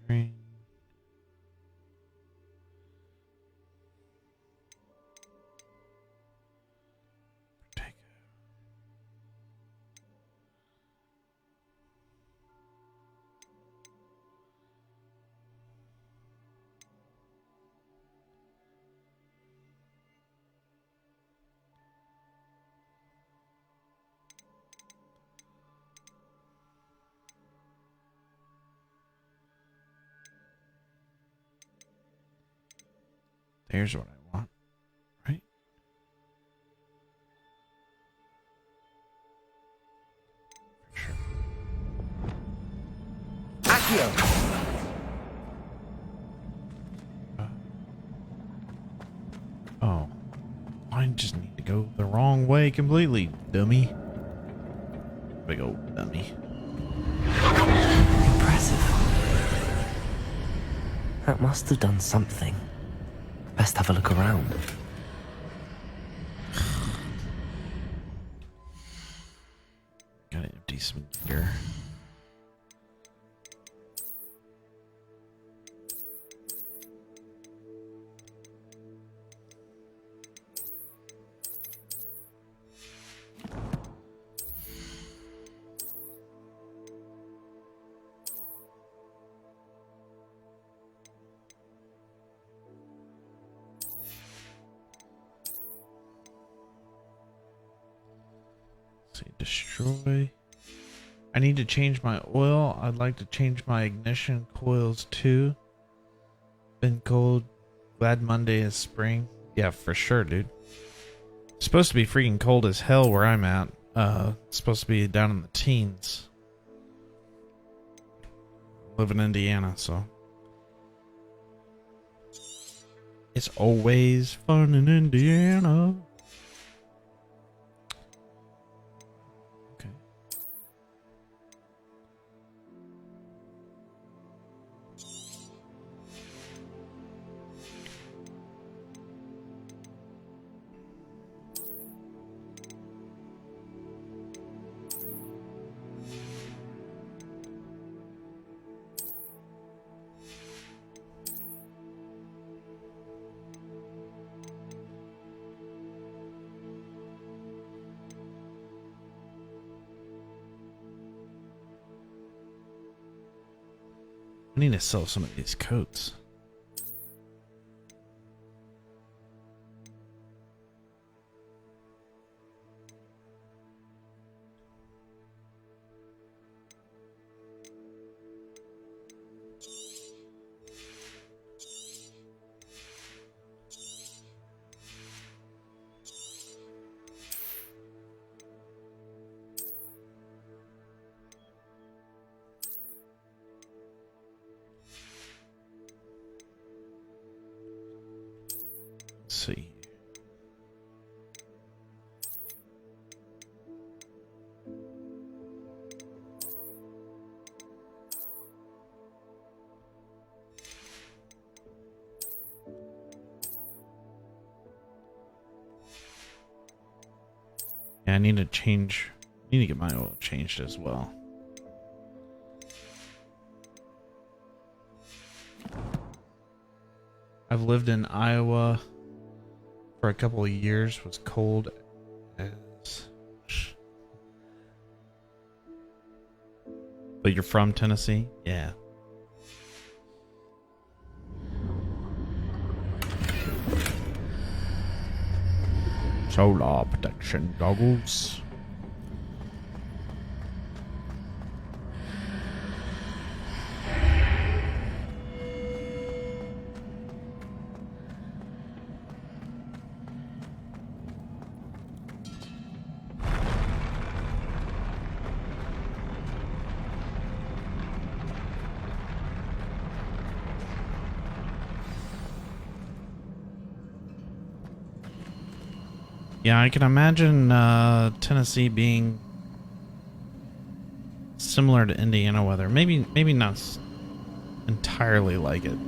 Conjuring. Protego. There's what I want, right? For sure. Accio! Oh. I just need to go the wrong way completely, dummy. Big old dummy. Impressive. That must have done something. Best have a look around. Gotta empty some gear. See, destroy. I need to change my oil. I'd like to change my ignition coils too. Been cold. Glad Monday is spring. Yeah, for sure, dude. It's supposed to be freaking cold as hell where I'm at. It's supposed to be down in the teens. Live in Indiana, so. It's always fun in Indiana. Okay. I need to sell some of these coats. Let's see. Yeah, I need to change Need to get my oil changed as well. I've lived in Iowa for a couple of years. Was cold as. But you're from Tennessee? Yeah. Solar protection goggles. Yeah, I can imagine Tennessee being similar to Indiana weather. Maybe not entirely like it.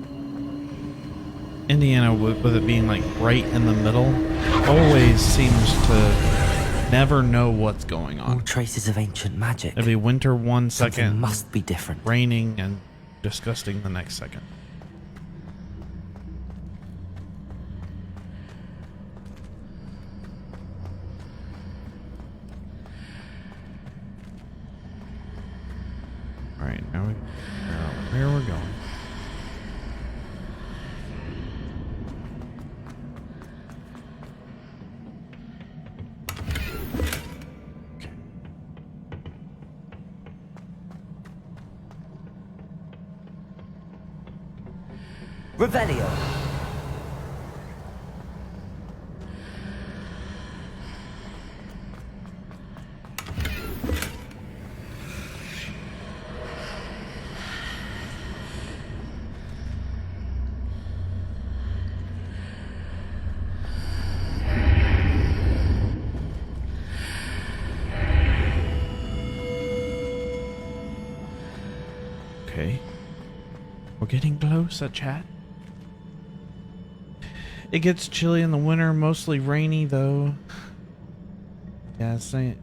Indiana, with it being like right in the middle, always seems to never know what's going on. All traces of ancient magic. It'll be winter one Something second, must be different. raining and disgusting the next second. All right, now we where we're going. Revelio. Okay. We're getting closer, chat. It gets chilly in the winter, mostly rainy though. Yeah, saying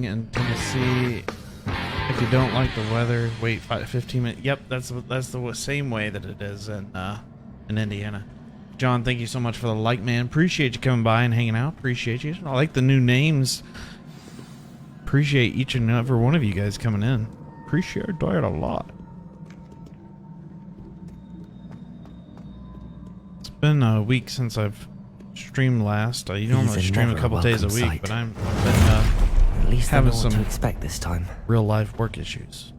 in Tennessee, if you don't like the weather, wait 15 minutes. Yep, that's the same way that it is in Indiana. John, thank you so much for the like, man. Appreciate you coming by and hanging out. Appreciate you. I like the new names. Appreciate each and every one of you guys coming in. Appreciate that a lot. It's been a week since I've streamed last. You normally stream a couple days a week, but I've been At least having I know what some to expect this time. real life work issues.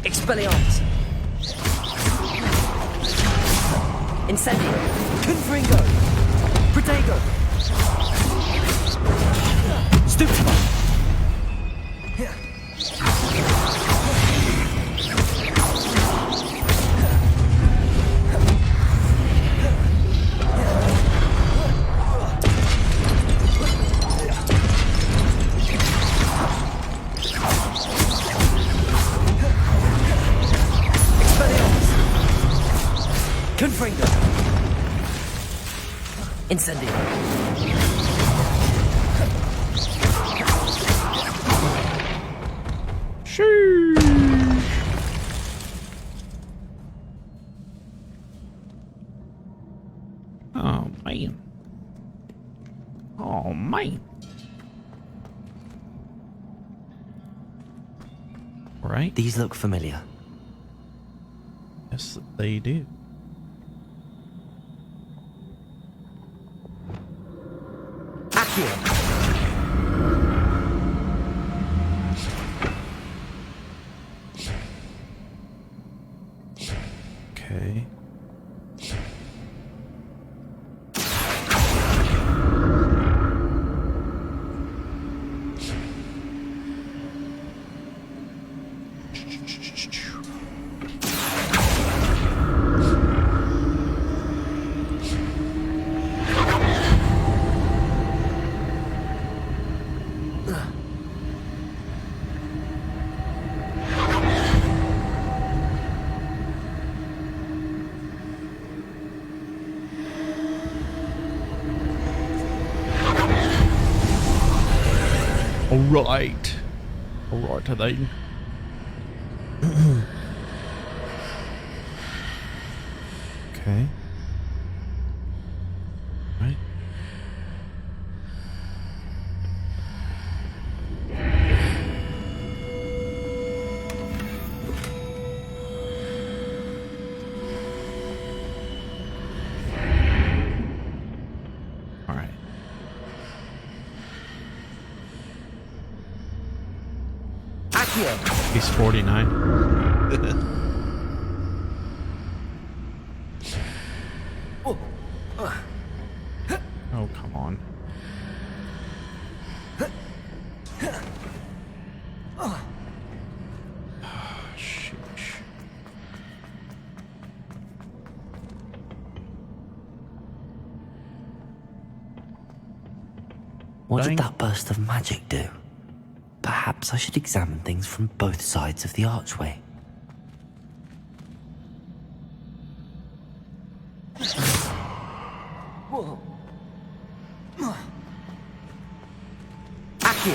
Expelliarmus. Incendio. Confringo. Protego. Stupefy. Confringo. Incendio. Oh man. Oh man. Right? These look familiar. Yes, they do. Accio. Okay. Alright. Alright, then. Okay. Right. Alright. He's 49. Oh, come on. Sheesh. What Dang. did that burst of magic do? Perhaps I should examine things from both sides of the archway. Accio!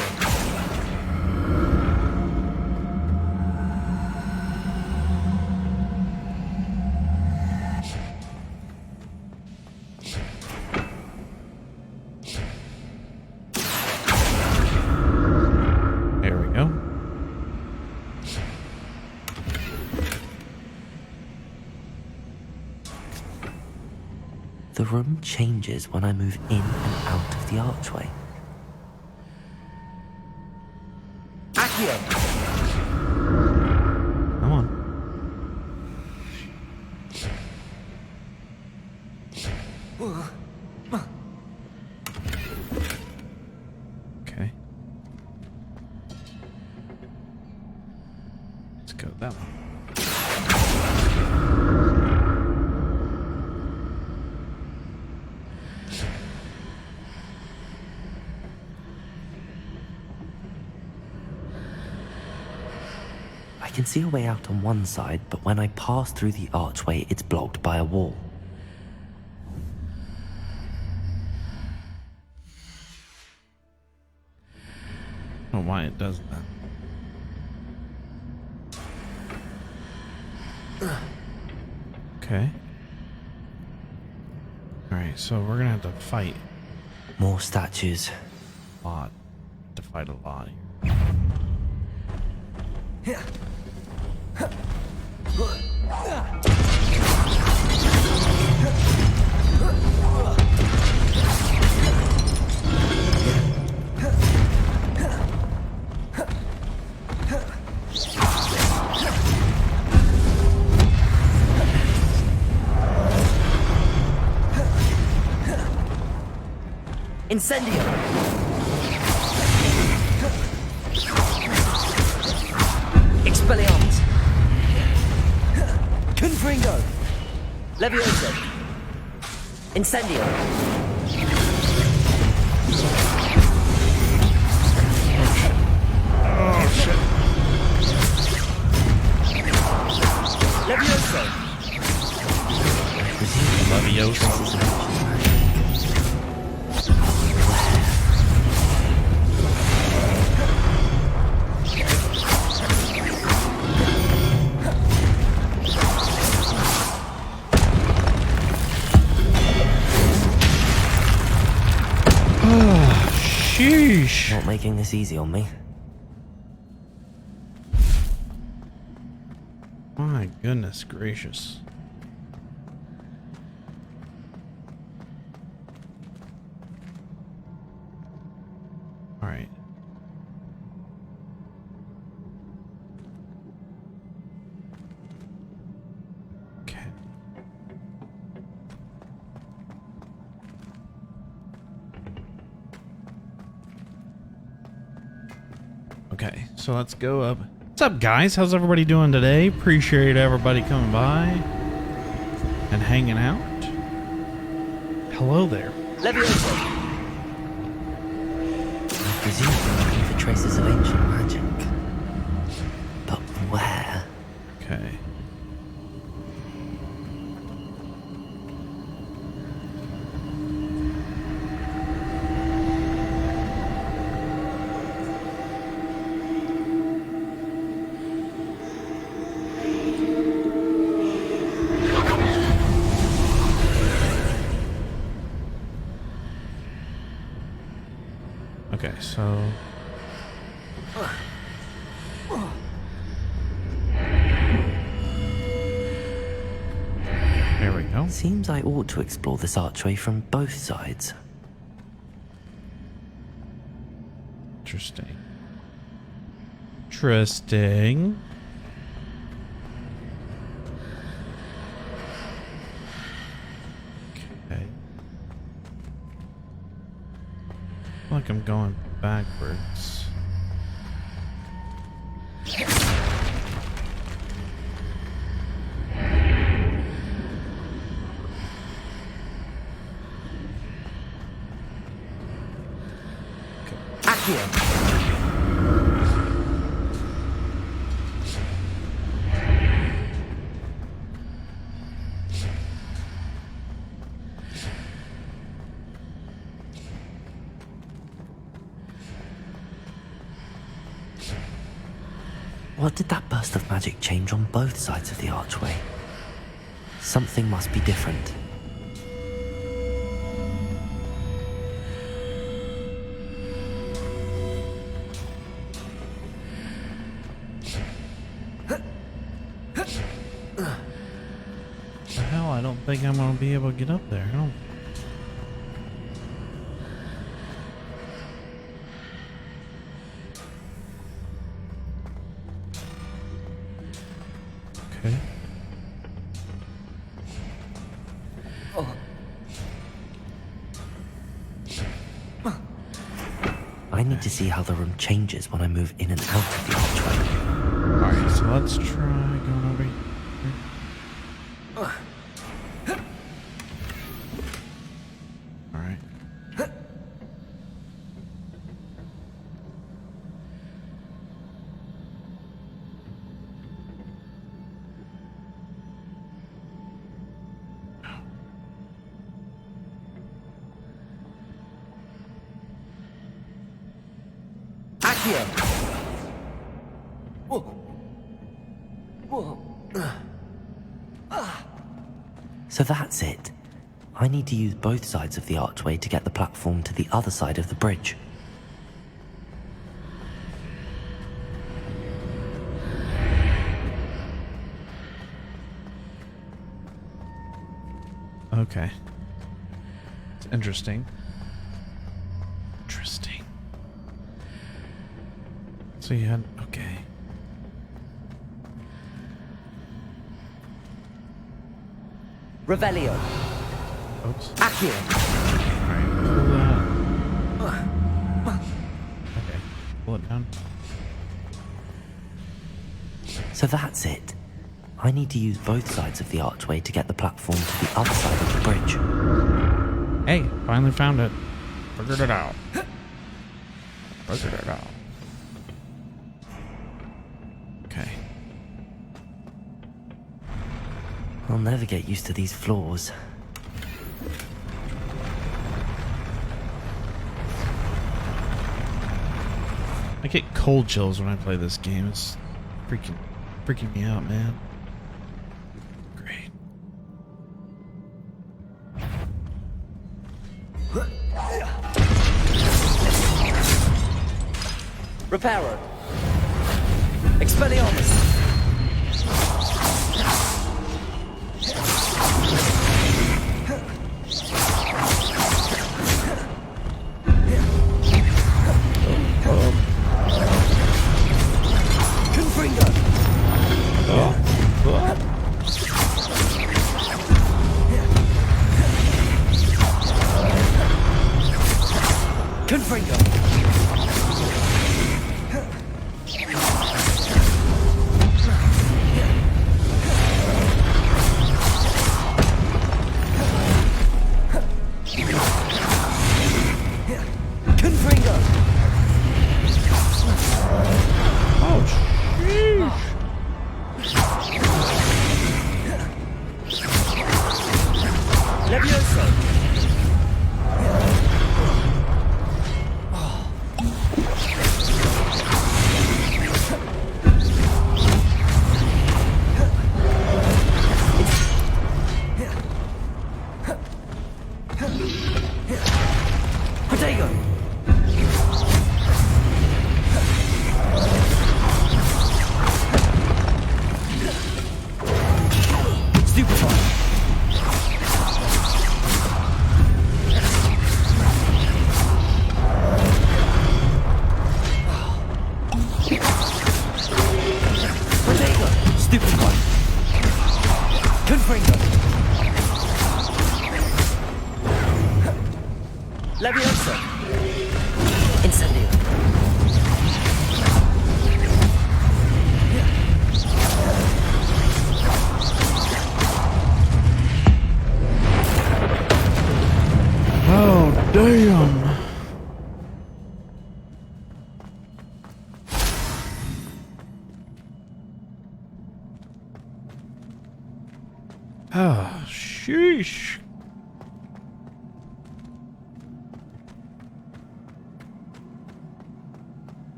There we go. The room changes when I move in and out of the archway. Come on. Okay. Let's go that one. I can see a way out on one side, but when I pass through the archway, it's blocked by a wall. I don't know why it does that. Okay. Alright, so we're gonna have to fight More statues. a lot. To fight a lot here. Incendio! Expelliarmus! Confringo! Levioso! Incendio! Oh shit. Levioso! Levioso. Sheesh. Not making this easy on me. My goodness gracious. All right. Okay. Okay, so let's go up. What's up, guys? How's everybody doing today? Appreciate everybody coming by and hanging out. Hello there. Levioso! I presume we're looking for traces of ancient magic. But where? Okay. Okay, so there we go. Seems I ought to explore this archway from both sides. Interesting. Interesting. Okay. I feel like I'm going backwards. What did that burst of magic change on both sides of the archway? Something must be different. The hell, I don't think I'm gonna be able to get up there. I don't. Okay. I need to see how the room changes when I move in and out of the archway. Alright, so let's try going over here. Alright. So that's it. I need to use both sides of the archway to get the platform to the other side of the bridge. Okay. It's interesting. Interesting. So you had... Okay. Revelio. Oops. Accio. Alright, pull that. Okay. Pull it down. So that's it. I need to use both sides of the archway to get the platform to the other side of the bridge. Hey, finally found it. Figured it out. Figured it out. Okay. I'll never get used to these floors. I get cold chills when I play this game. It's freaking me out, man. Great. Reparo. Expelliarmus. Superfire. Stupefy. Confringo. Leviosa. Incendio. Oh, damn. Oh, sheesh.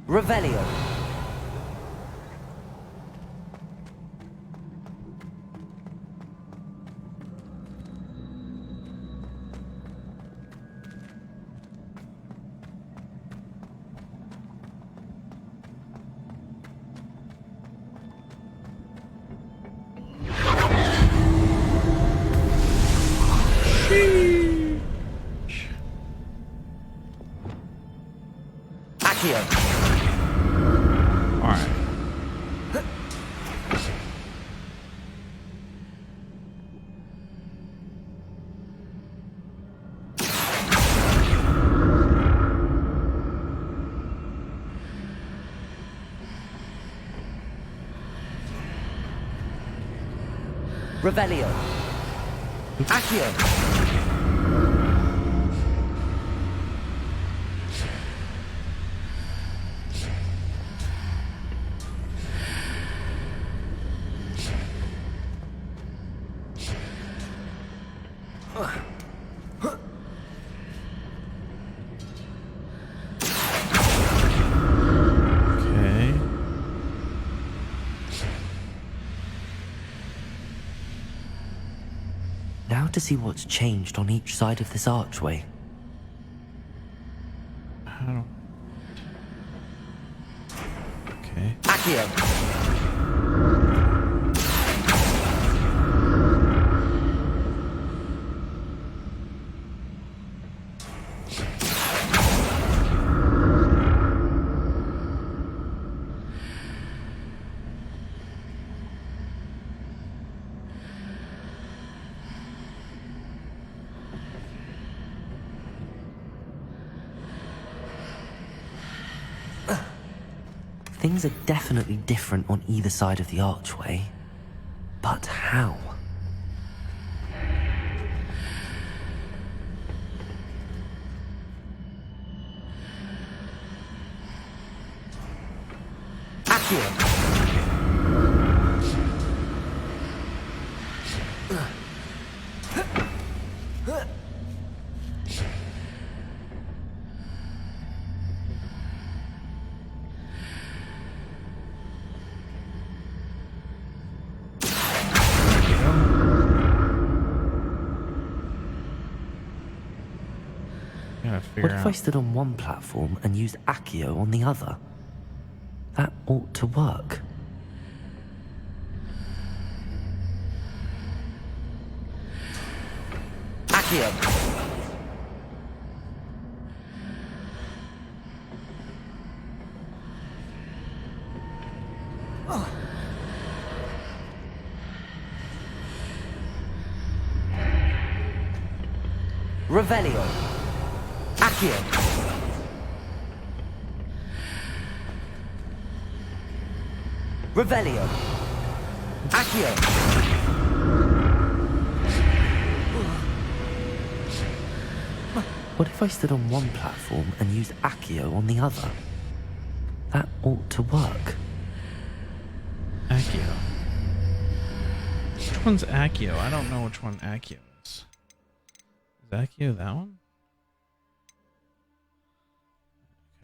Revelio. Accio. All right. Revelio. Accio. Okay. Now to see what's changed on each side of this archway. I don't. Okay. Accio. Things are definitely different on either side of the archway. But how? Accio. Gotta figure What if I out. stood on one platform and used Accio on the other? That ought to work. Accio. Revelio. Accio. Revelio. Accio. What if I stood on one platform and used Accio on the other? That ought to work. Accio. Which one's Accio? I don't know which one Accio is. Is Accio that one?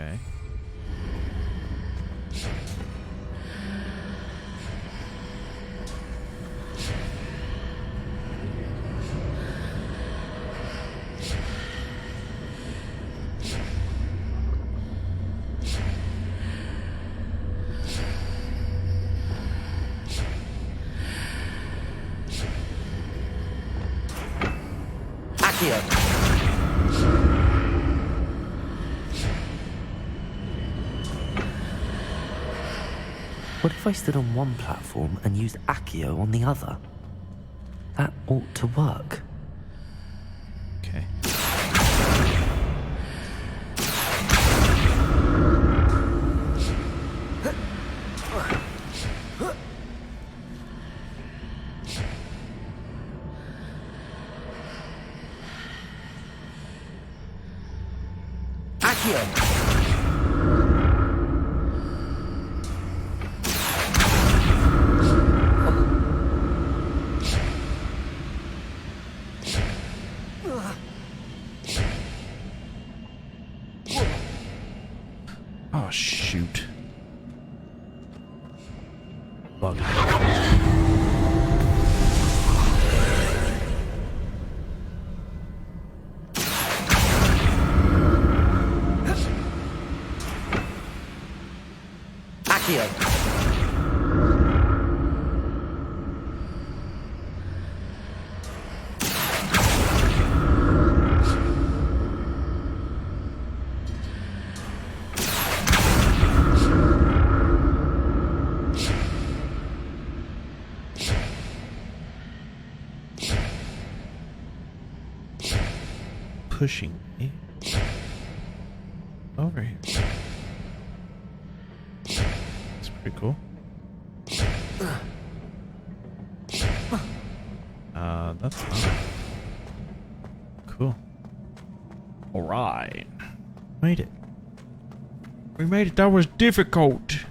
Okay. What if I stood on one platform and used Accio on the other? That ought to work. Okay. Accio! Oh, shoot. Bug. Accio! Pushing me over here. That's pretty cool. That's fine. Cool. All right, made it. We made it. That was difficult.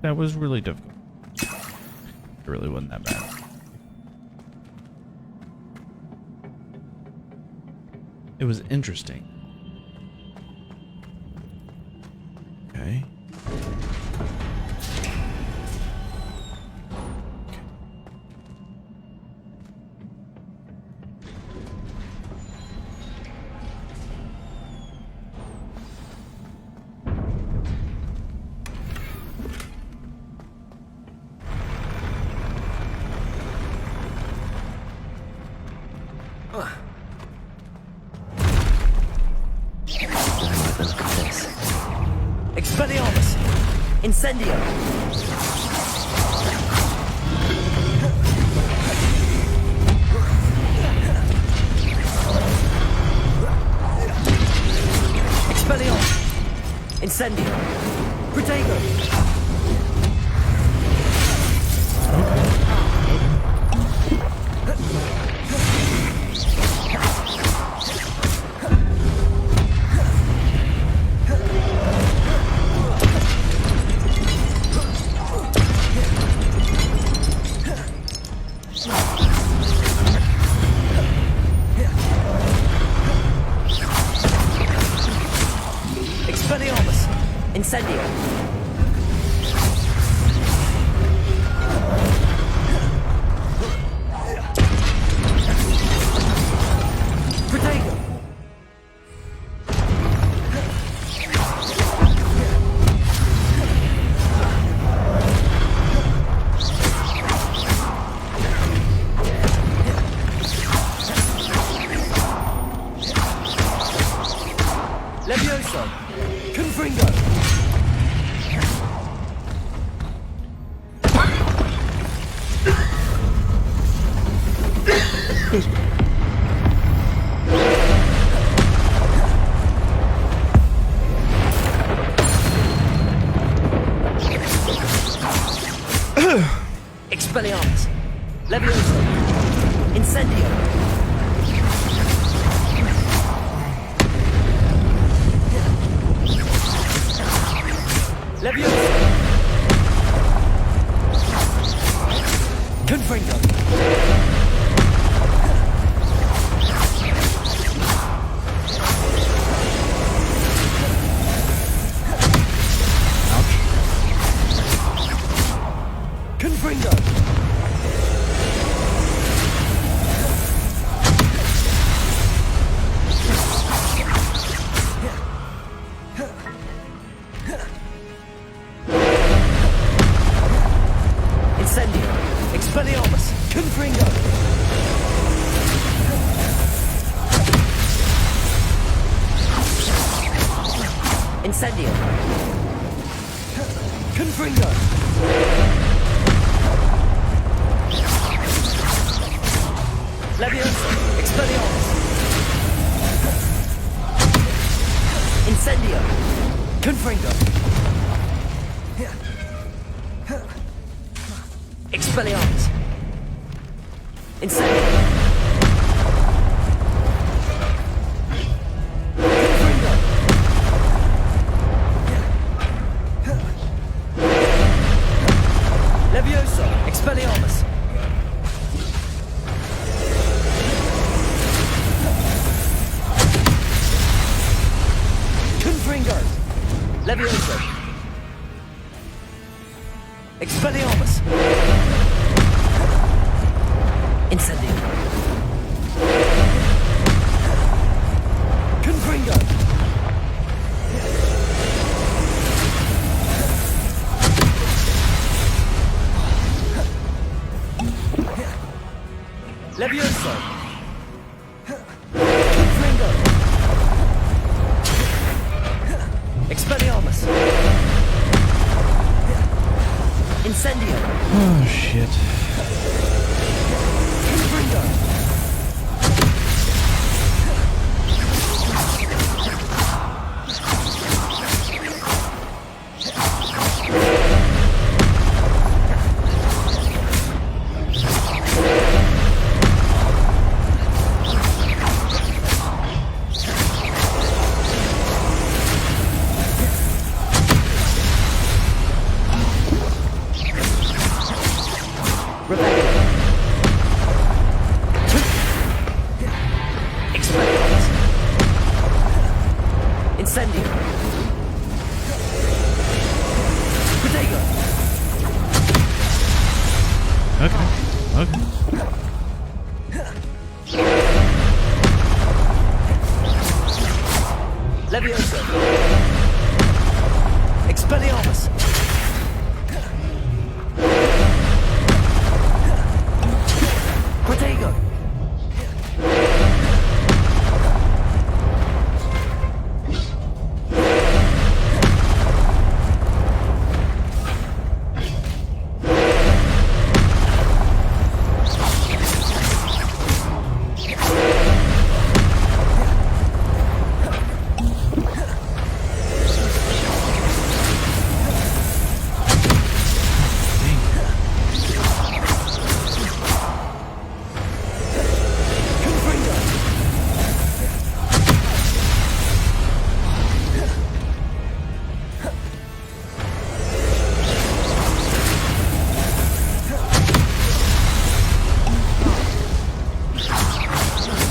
That was really difficult. It really wasn't that bad. It was interesting. Okay. Look at this. Expelliarmus! Incendio! Expelliarmus! Incendio! Protego! Expelliarmus! Incendio! Protego! Levioso! Confringo! Expelliarmus! Levioso! Incendio! Levioso! Confringo! Confringo! Incendio! Expelliarmus! Confringo! Incendio! Confringo! Leviosa! Expelliarmus! Incendio! Confringo! Expelliarmus! Incendio! Confringo! Leviosa! Expelliarmus! Confringo! Leviosa! Expelliarmus! Incendio! Confringo! Leviosa! Confringo! Expelliarmus! Incendio! Oh shit. Confringo! Rebellion! Expelliarmus! Incendio! Protego! Okay. Okay. Leviosa! Expelliarmus! Protego!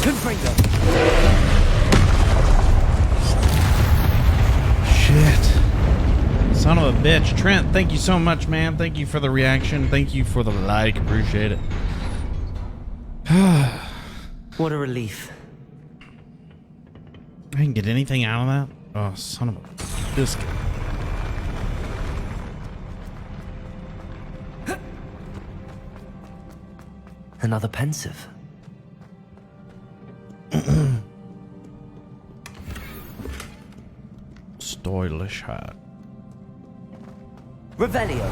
Confringo! Shit. Son of a bitch. Trent, thank you so much, man. Thank you for the reaction. Thank you for the like. Appreciate it. What a relief. I didn't get anything out of that. Oh, son of a biscuit. Another pensive. Stylish hat. Revelio.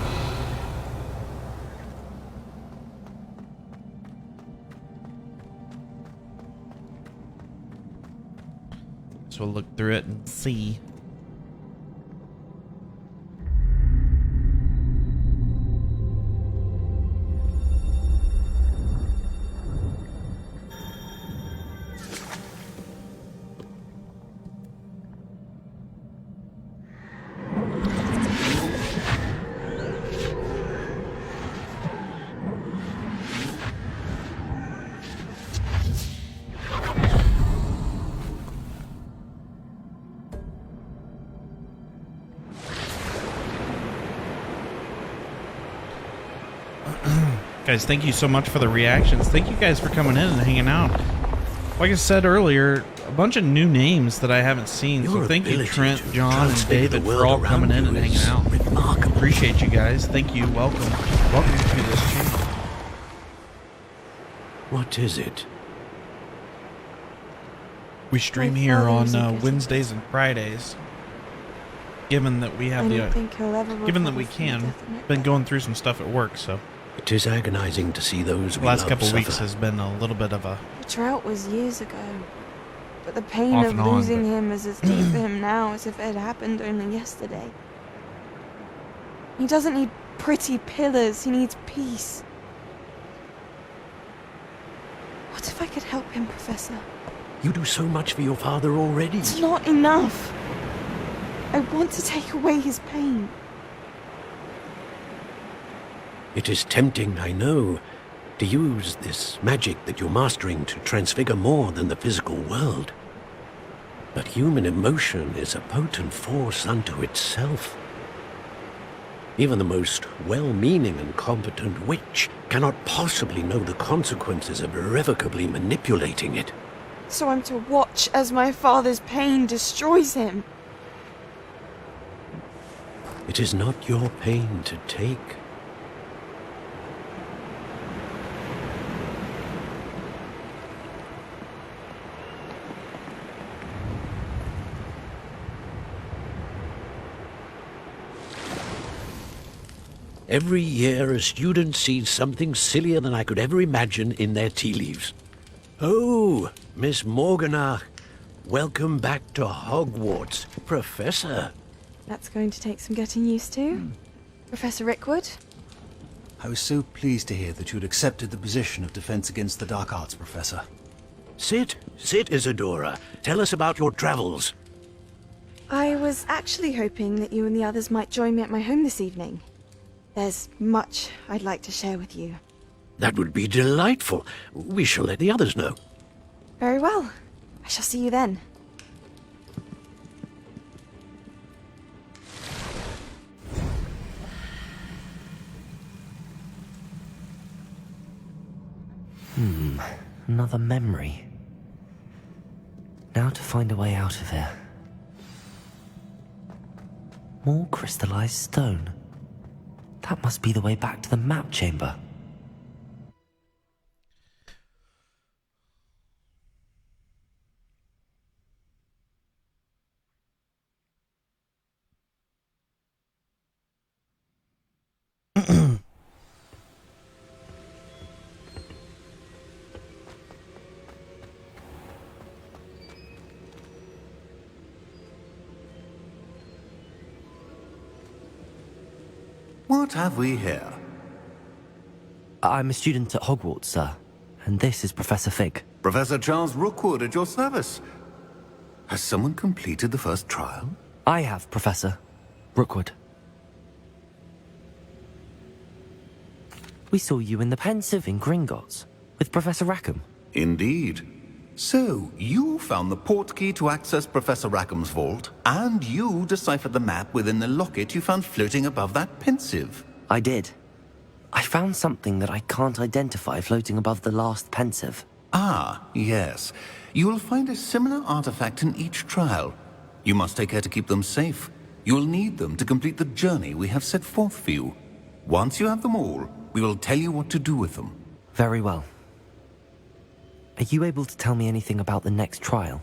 So we'll look through it and see. Guys, thank you so much for the reactions. Thank you guys for coming in and hanging out. Like I said earlier, a bunch of new names that I haven't seen. So thank you, Trent, John, and David for all coming in and hanging out. Remarkable. Appreciate you guys. Thank you. Welcome. Welcome to this channel. What is it? We stream My here on father's in Wednesdays and Fridays. Given that we have I the, don't think he'll ever given that we recover from the can, death of my been brother. going through some stuff at work, so It is agonizing to see those The we last love couple suffer. weeks has been a little bit of a The drought was years ago. But the pain Off of and on, losing but- him is as deep for him now as if it had happened only yesterday. He doesn't need pretty pillars, he needs peace. What if I could help him, Professor? You do so much for your father already. It's not enough. I want to take away his pain. It is tempting, I know, to use this magic that you're mastering to transfigure more than the physical world. But human emotion is a potent force unto itself. Even the most well-meaning and competent witch cannot possibly know the consequences of irrevocably manipulating it. So I'm to watch as my father's pain destroys him. It is not your pain to take. Every year a student sees something sillier than I could ever imagine in their tea leaves. Oh, Miss Morganach, welcome back to Hogwarts, Professor. That's going to take some getting used to. Professor Rickwood? I was so pleased to hear that you'd accepted the position of Defense Against the Dark Arts, Professor. Sit, Isadora. Tell us about your travels. I was actually hoping that you and the others might join me at my home this evening. There's much I'd like to share with you. That would be delightful. We shall let the others know. Very well. I shall see you then. Another memory. Now to find a way out of here. More crystallized stone. That must be the way back to the map chamber. What have we here? I'm a student at Hogwarts, sir. And this is Professor Fig. Professor Charles Rookwood at your service. Has someone completed the first trial? I have, Professor Rookwood. We saw you in the Pensive in Gringotts with Professor Rackham. Indeed. So, you found the portkey to access Professor Rackham's vault, and you deciphered the map within the locket you found floating above that Pensive. I did. I found something that I can't identify floating above the last Pensive. Ah, yes. You will find a similar artifact in each trial. You must take care to keep them safe. You will need them to complete the journey we have set forth for you. Once you have them all, we will tell you what to do with them. Very well. Are you able to tell me anything about the next trial?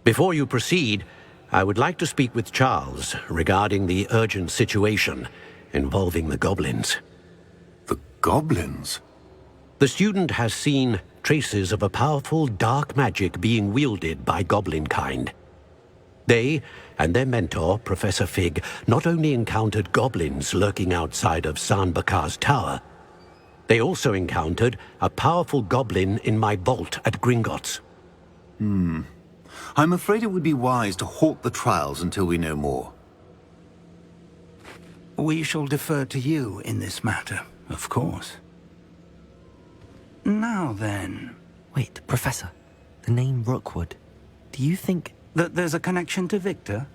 Before you proceed, I would like to speak with Charles regarding the urgent situation involving the goblins. The goblins? The student has seen traces of a powerful dark magic being wielded by goblin kind. They and their mentor, Professor Fig, not only encountered goblins lurking outside of Sanbakar's tower, they also encountered a powerful goblin in my vault at Gringotts. I'm afraid it would be wise to halt the trials until we know more. We shall defer to you in this matter, of course. Now then... Wait, Professor. The name Rookwood. Do you think... that there's a connection to Victor?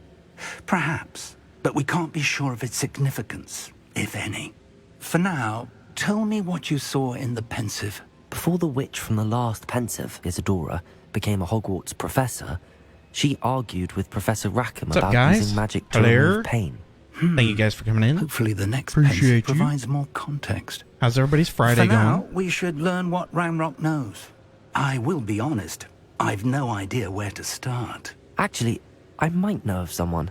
Perhaps, but we can't be sure of its significance, if any. For now, tell me what you saw in the Pensive. Before the witch from the last Pensive, Isadora, became a Hogwarts professor, she argued with Professor Rackham What's up, about guys? using magic to Hello? remove pain. Thank you guys for coming in. Hopefully the next Appreciate Pensive you. provides more context. How's everybody's Friday For now, going? we should learn what Ranrock knows. I will be honest, I've no idea where to start. Actually, I might know of someone.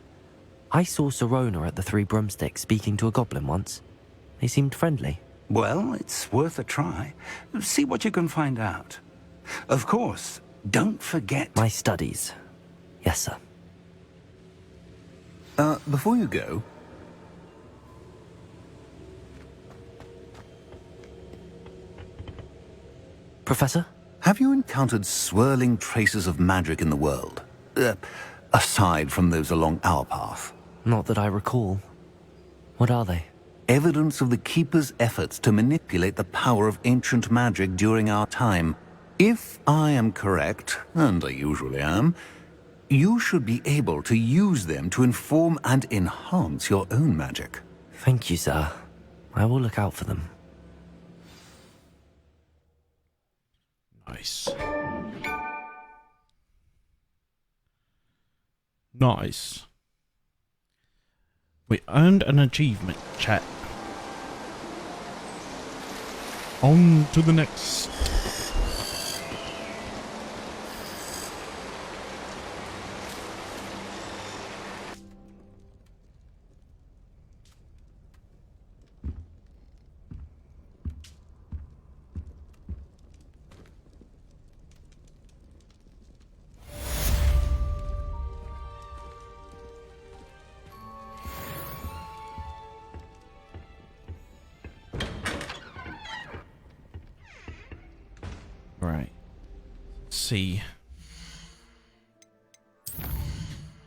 I saw Serona at the Three Broomsticks speaking to a goblin once. They seemed friendly. Well, it's worth a try. See what you can find out. Of course, don't forget... My studies. Yes, sir. Before you go... Professor? Have you encountered swirling traces of magic in the world? Aside from those along our path? Not that I recall. What are they? Evidence of the Keeper's efforts to manipulate the power of ancient magic during our time. If I am correct, and I usually am, you should be able to use them to inform and enhance your own magic. Thank you, sir. I will look out for them. Nice. Nice. We earned an achievement, chat. On to the next. Right. Let's see.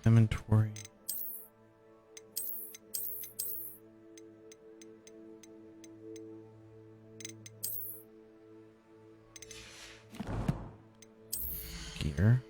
Inventory. Gear.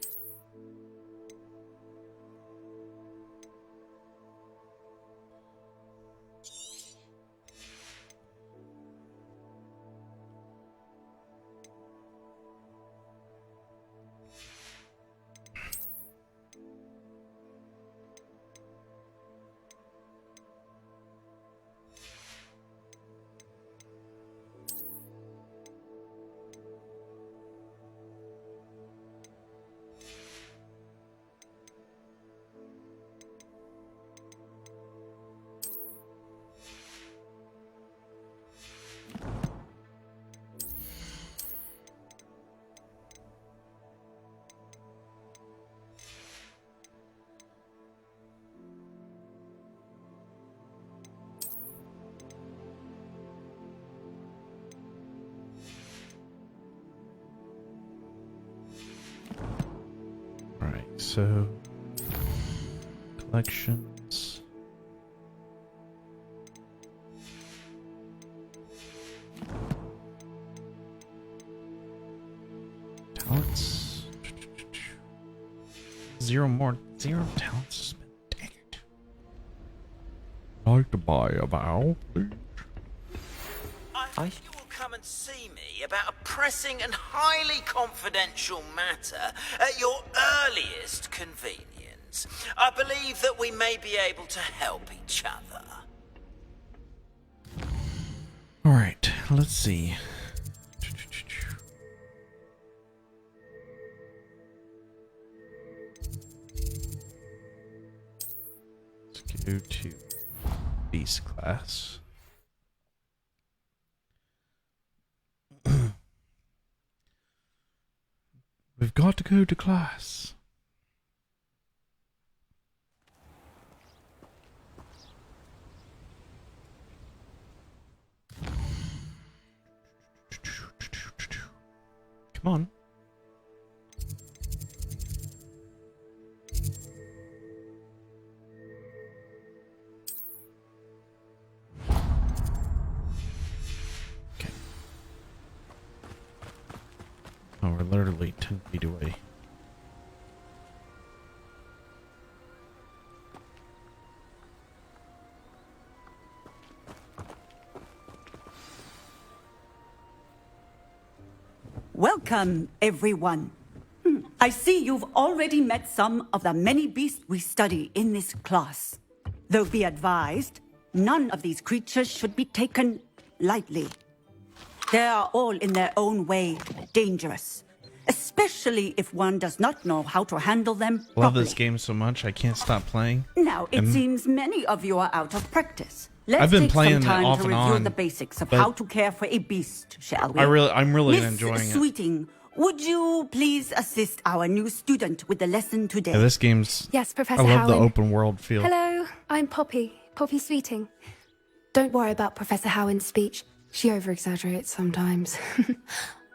So, collections. Talents. Zero talents to spend. Dang it. I'd like to buy a vowel, please. I think you will come and see me about a pressing and highly confidential matter at your earliest convenience. I believe that we may be able to help each other. All right, let's see. Let's go to Beast class. We've got to go to class. Come on. Okay. Oh, we're literally 10 feet away. Welcome, everyone. I see you've already met some of the many beasts we study in this class. Though be advised, none of these creatures should be taken lightly. They are all in their own way dangerous, especially if one does not know how to handle them properly. Love this game so much I can't stop playing. Now, it seems many of you are out of practice. Let's I've been take playing some it time off to and review on, the basics of but how to care for a beast, shall we? I'm really Miss enjoying it. Sweeting, would you please assist our new student with the lesson today? Yeah, this game's... Yes, Professor I love the Howin. open world feel. Hello, I'm Poppy Sweeting. Don't worry about Professor Howin's speech. She over-exaggerates sometimes.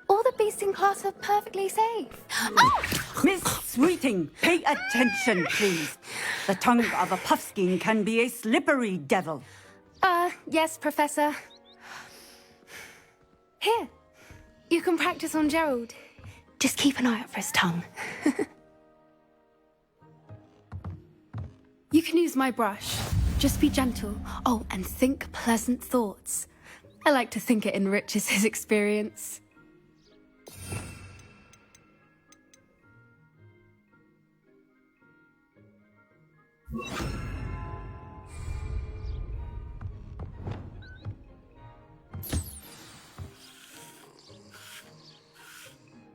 All the beasts in class are perfectly safe. Miss Sweeting, pay attention, please. The tongue of a puffskein can be a slippery devil. Yes, Professor. Here, you can practice on Gerald. Just keep an eye out for his tongue. You can use my brush. Just be gentle. Oh, and think pleasant thoughts. I like to think it enriches his experience.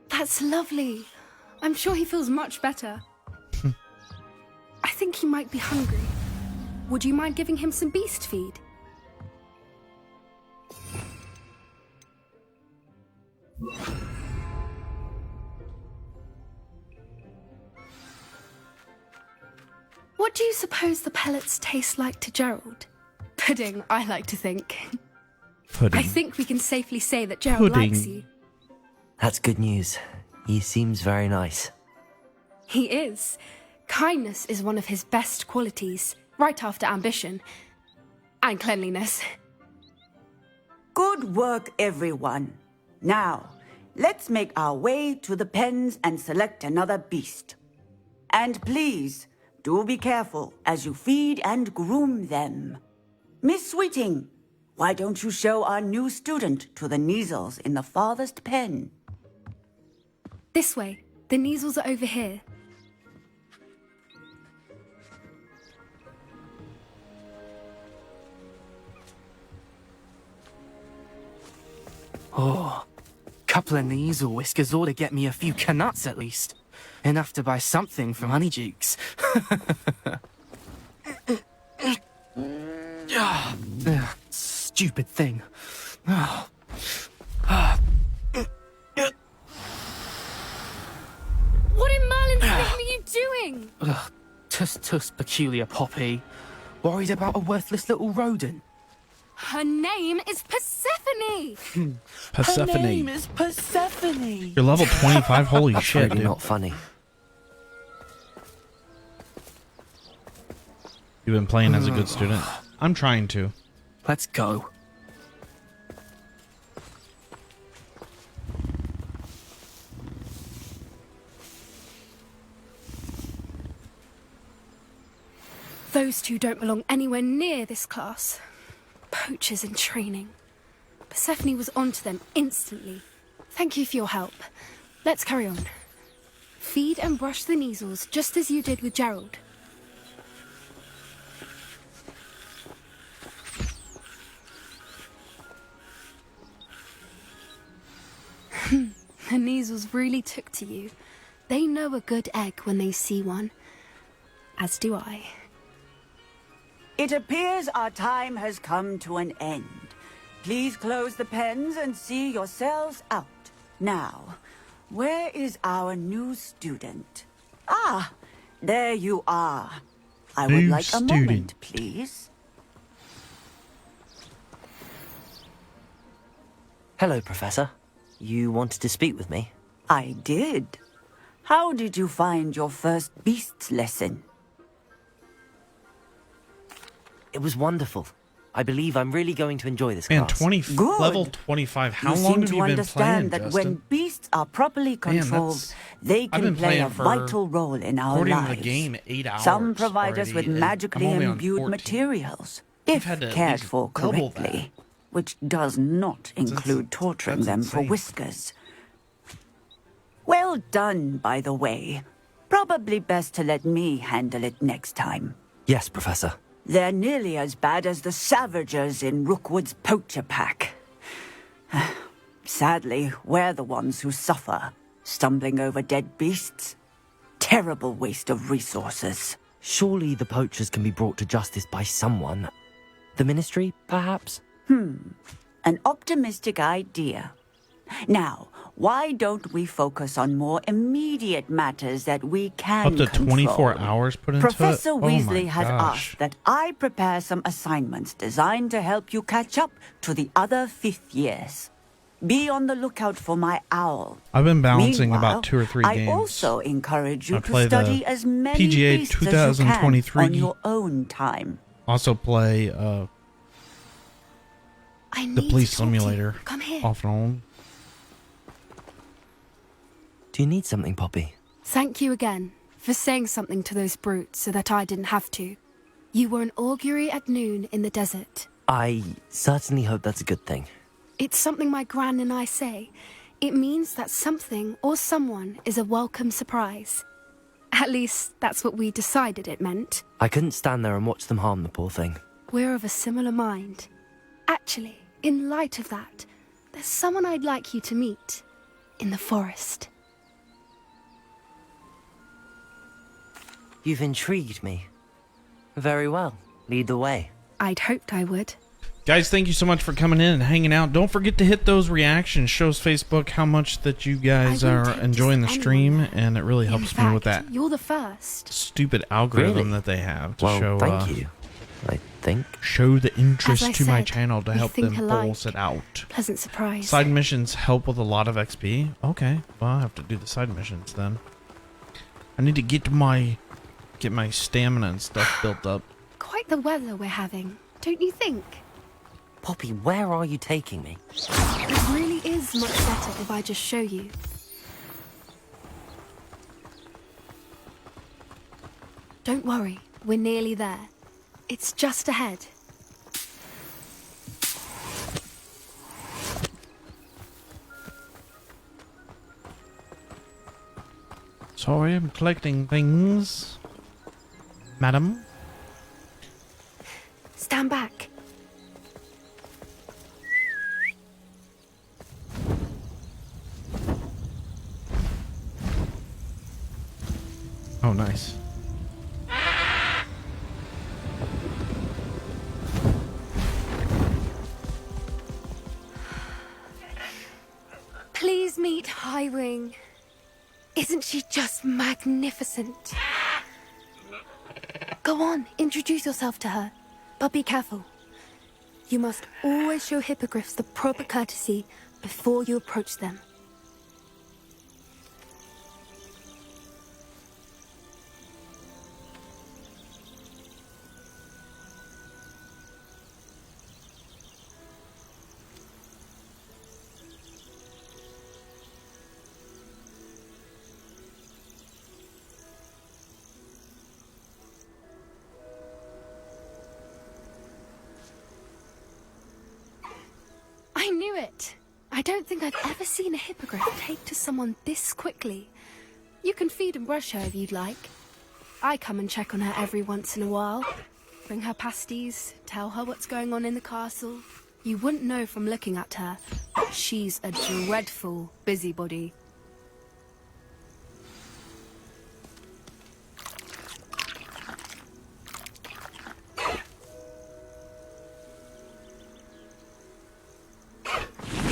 That's lovely. I'm sure he feels much better. I think he might be hungry. Would you mind giving him some beast feed? What do you suppose the pellets taste like to Gerald? Pudding, I like to think. Pudding. I think we can safely say that Gerald likes you. That's good news. He seems very nice. He is. Kindness is one of his best qualities, right after ambition. And cleanliness. Good work, everyone. Now, let's make our way to the pens and select another beast. And please, do be careful as you feed and groom them. Miss Sweeting, why don't you show our new student to the Neasels in the farthest pen? This way. The Neasels are over here. Oh, couple of Neasel whiskers ought to get me a few canuts at least. Enough to buy something from Honeydukes. Stupid thing. What in Merlin's name are you doing? Tuss, peculiar Poppy. Worried about a worthless little rodent. Her name is Persephone! Persephone. Her name is Persephone! You're level 25? Holy That's shit, really dude. not funny. You've been playing as a good student. I'm trying to. Let's go. Those two don't belong anywhere near this class. Poachers in training. Persephone was onto them instantly. Thank you for your help. Let's carry on. Feed and brush the Neasels just as you did with Gerald. The Neasels really took to you. They know a good egg when they see one. As do I. It appears our time has come to an end. Please close the pens and see yourselves out. Now, where is our new student? Ah, there you are. I would like a moment, please. Hello, Professor. You wanted to speak with me? I did. How did you find your first beasts lesson? It was wonderful. I believe I'm really going to enjoy this Man, class. level 25. How you long seem have to you been playing, understand that Justin? when beasts are properly controlled, that's- they I've can been play a playing for, vital role in our according to lives. the game, 8 hours Some provide us with already, and magically I'm only on imbued 14. materials, You've if had to at cared least for double correctly, which does not include torturing that's them for insane. whiskers. Well done, by the way. Probably best to let me handle it next time. Yes, Professor. They're nearly as bad as the Savagers in Rookwood's poacher pack. Sadly, we're the ones who suffer, stumbling over dead beasts. Terrible waste of resources. Surely the poachers can be brought to justice by someone. The Ministry, perhaps? An optimistic idea. Now, why don't we focus on more immediate matters that we can Up to control? 24 hours put into Professor it? Oh my Weasley has gosh. asked that I prepare some assignments designed to help you catch up to the other fifth years. Be on the lookout for my owl. I've been balancing Meanwhile, about 2 or 3 games. I also encourage you I to play study the as many PGA beasts as you 2023. can on your own time. Also play I the need police to talk to you. simulator Come here. off and on. Do you need something, Poppy? Thank you again for saying something to those brutes so that I didn't have to. You were an augury at noon in the desert. I certainly hope that's a good thing. It's something my gran and I say. It means that something or someone is a welcome surprise. At least, that's what we decided it meant. I couldn't stand there and watch them harm the poor thing. We're of a similar mind. Actually, in light of that, there's someone I'd like you to meet. In the forest. You've intrigued me. Very well. Lead the way. I'd hoped I would. Guys, thank you so much for coming in and hanging out. Don't forget to hit those reactions. Shows Facebook how much that you guys are enjoying the stream, and it really helps me with that You're the first. stupid algorithm Really? that they have to Well, show. thank you. I think. Show the interest As I to my said, channel to we help think them alike. pulse it out. Pleasant surprise. Side missions help with a lot of XP. Okay, well, I have to do the side missions then. I need to get my stamina and stuff built up. Quite the weather we're having, don't you think? Poppy, where are you taking me? It really is much better if I just show you. Don't worry, we're nearly there. It's just ahead. Sorry, I'm collecting things. Madam? Stand back. Oh, nice. Please meet Highwing. Isn't she just magnificent? Go on, introduce yourself to her. But be careful. You must always show hippogriffs the proper courtesy before you approach them. I knew it. I don't think I've ever seen a hippogriff take to someone this quickly. You can feed and brush her if you'd like. I come and check on her every once in a while. Bring her pasties, tell her what's going on in the castle. You wouldn't know from looking at her, but she's a dreadful busybody.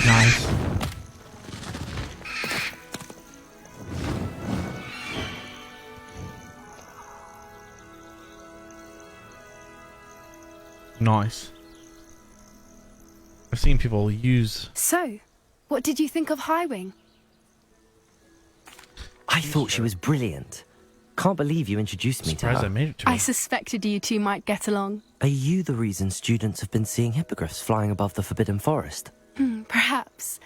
Nice. Nice. I've seen people use... So, what did you think of Highwing? I thought she was brilliant. Can't believe you introduced me to Surprised her. I made it to I her. suspected you two might get along. Are you the reason students have been seeing hippogriffs flying above the Forbidden Forest? Perhaps.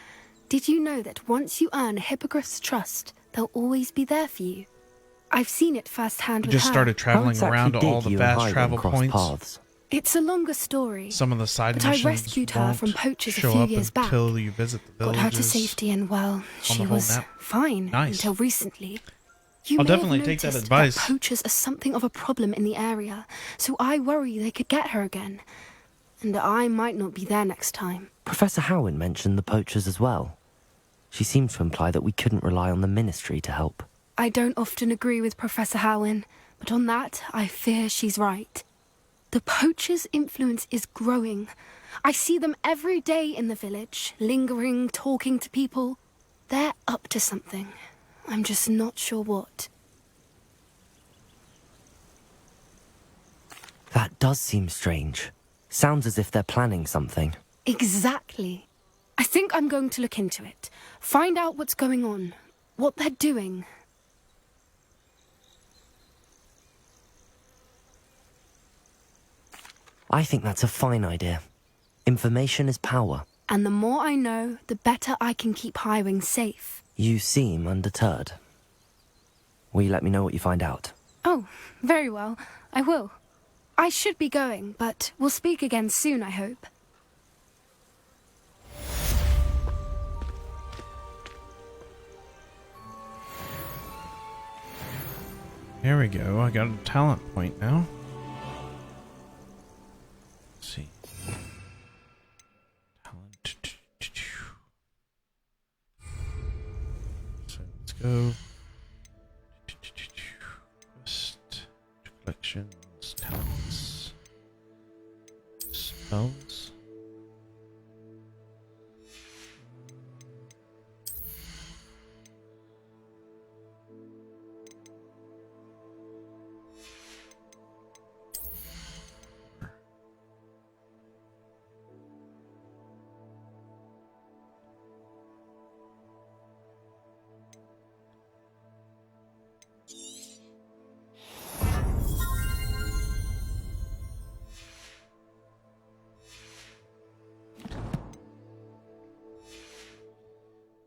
Did you know that once you earn a hippogriff's trust, they'll always be there for you? I've seen it firsthand We with just her. started traveling How exactly around to did all the you and fast Hiram travel cross points. paths? It's a longer story. Some of the side But missions I rescued her from won't poachers a show few up years back. until you visit the Got villages. her to safety and, well, she the whole was map. fine Nice. until recently. You I'll may have definitely take that noticed advice. Poachers are something of a problem in the area, so I worry they could get her again. And I might not be there next time. Professor Howin mentioned the poachers as well. She seemed to imply that we couldn't rely on the Ministry to help. I don't often agree with Professor Howin, but on that, I fear she's right. The poachers' influence is growing. I see them every day in the village, lingering, talking to people. They're up to something. I'm just not sure what. That does seem strange. Sounds as if they're planning something. Exactly. I think I'm going to look into it. Find out what's going on. What they're doing. I think that's a fine idea. Information is power. And the more I know, the better I can keep Highwing safe. You seem undeterred. Will you let me know what you find out? Oh, very well. I will. I should be going, but we'll speak again soon, I hope. There we go. I got a talent point now. Let's see. Talent. So let's go. Quest. Collections. Talents. Spells.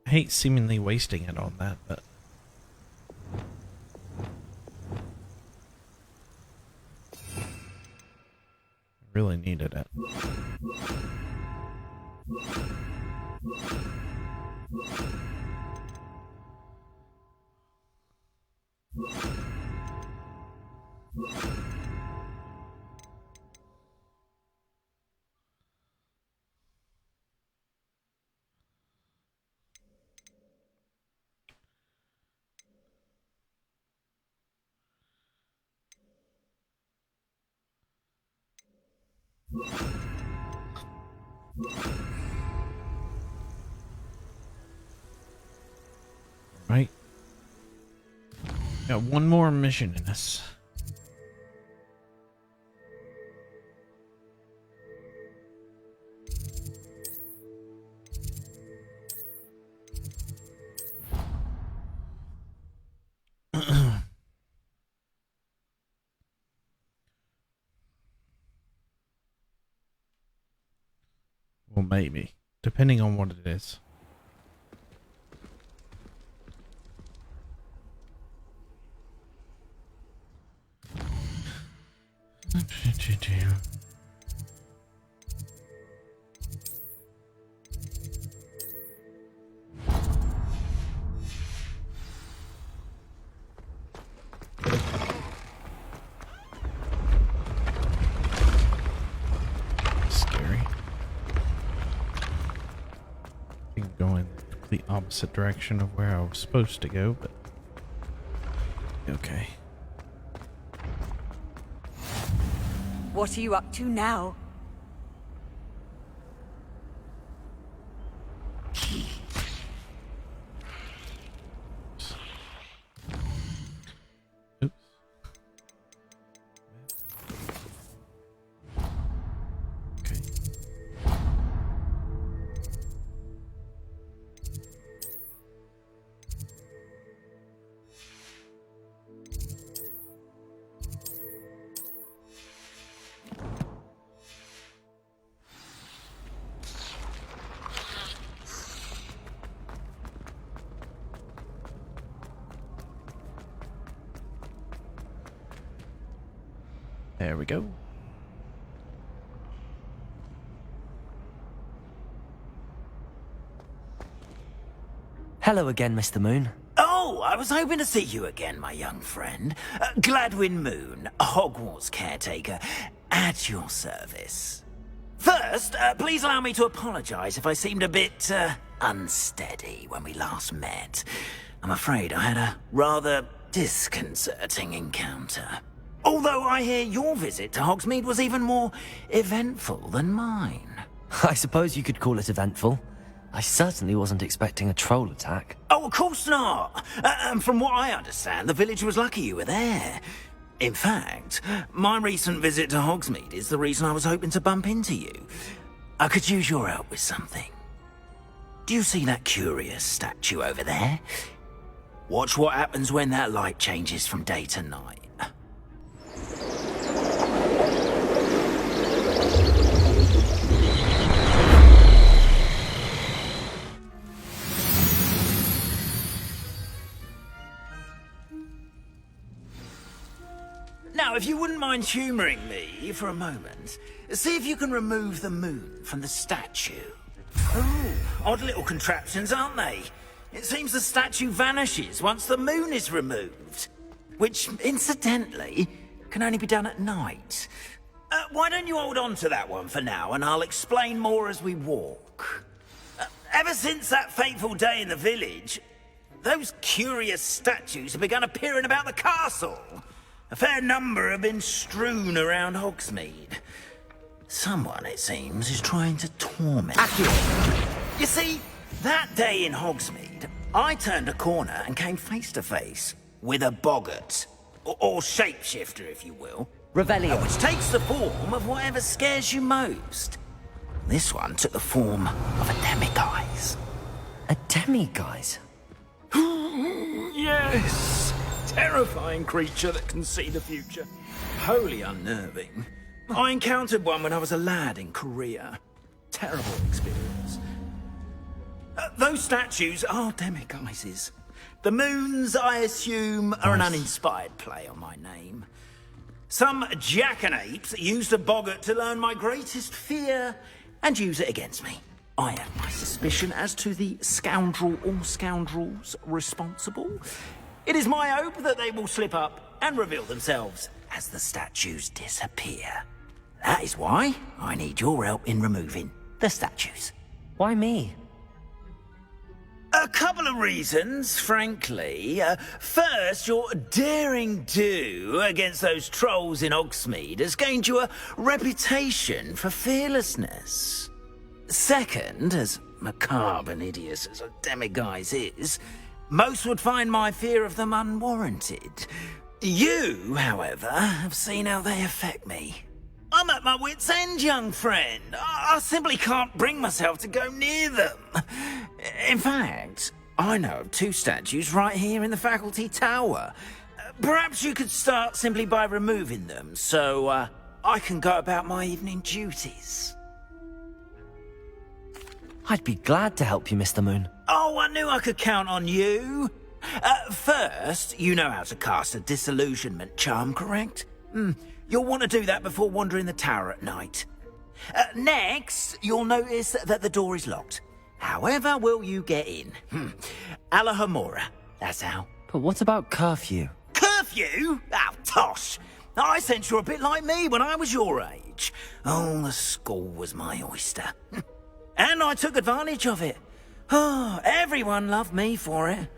I hate seemingly wasting it on that, but I really needed it. Right. Got one more mission in us. Well, maybe. Depending on what it is. Scary. I think I'm going the complete opposite direction of where I was supposed to go, but okay. What are you up to now? Oops. Okay. There we go. Hello again, Mr. Moon. Oh, I was hoping to see you again, my young friend. Gladwin Moon, Hogwarts caretaker, at your service. First, please allow me to apologize if I seemed a bit unsteady when we last met. I'm afraid I had a rather disconcerting encounter. Although I hear your visit to Hogsmeade was even more eventful than mine. I suppose you could call it eventful. I certainly wasn't expecting a troll attack. Oh, of course not. And from what I understand, the village was lucky you were there. In fact, my recent visit to Hogsmeade is the reason I was hoping to bump into you. I could use your help with something. Do you see that curious statue over there? Watch what happens when that light changes from day to night. Now, if you wouldn't mind humouring me for a moment, see if you can remove the moon from the statue. Oh, odd little contraptions, aren't they? It seems the statue vanishes once the moon is removed. Which, incidentally, can only be done at night. Why don't you hold on to that one for now, and I'll explain more as we walk. Ever since that fateful day in the village, those curious statues have begun appearing about the castle. A fair number have been strewn around Hogsmeade. Someone, it seems, is trying to torment you. You see, that day in Hogsmeade, I turned a corner and came face to face with a boggart. Or shapeshifter, if you will. Revelio. Which takes the form of whatever scares you most. This one took the form of a demiguise. A demiguise? Yes! Terrifying creature that can see the future. Wholly unnerving. I encountered one when I was a lad in Korea. Terrible experience. Those statues are demiguises. The moons, I assume, are an uninspired play on my name. Some jackanapes used a boggart to learn my greatest fear and use it against me. I have my suspicion as to the scoundrel or scoundrels responsible. It is my hope that they will slip up and reveal themselves as the statues disappear. That is why I need your help in removing the statues. Why me? A couple of reasons, frankly. First, your daring do against those trolls in Hogsmeade has gained you a reputation for fearlessness. Second, as macabre and hideous as a demiguise is, most would find my fear of them unwarranted. You, however, have seen how they affect me. I'm at my wit's end, young friend. I simply can't bring myself to go near them. In fact, I know of two statues right here in the faculty tower. Perhaps you could start simply by removing them, so I can go about my evening duties. I'd be glad to help you, Mr. Moon. Oh, I knew I could count on you. First, you know how to cast a disillusionment charm, correct? You'll want to do that before wandering the tower at night. Next, you'll notice that the door is locked. However will you get in? Alahomora, that's how. But what about curfew? Curfew? Oh, tosh. I sense you're a bit like me when I was your age. Oh, the school was my oyster. And I took advantage of it. Oh, everyone loved me for it.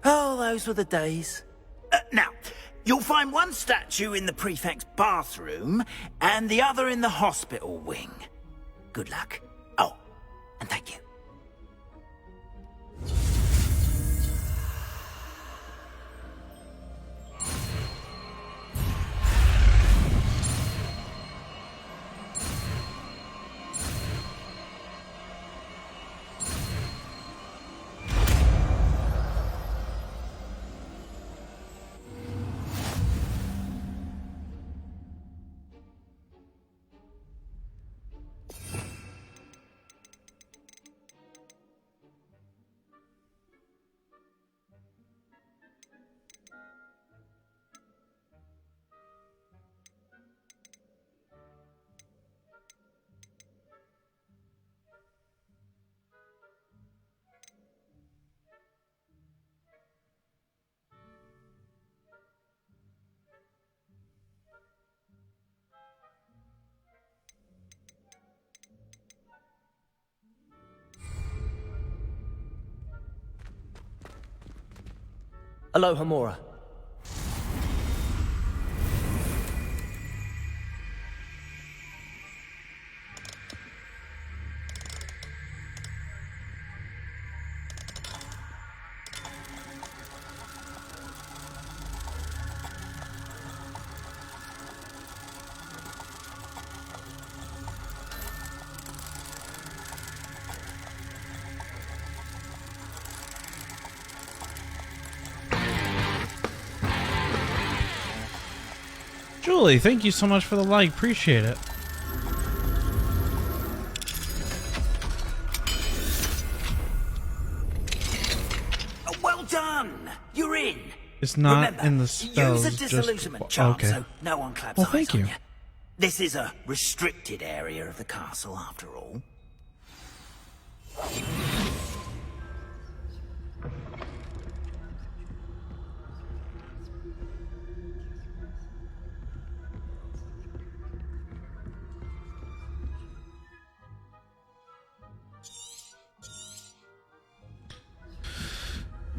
Oh, those were the days. Now, you'll find one statue in the prefect's bathroom and the other in the hospital wing. Good luck. Oh, and thank you. Alohomora. Totally. Thank you so much for the like. Appreciate it. Well done. You're in. It's not Remember, in the spells. use a disillusionment charm okay. so no one claps Well, eyes thank on you. you. This is a restricted area of the castle, after all.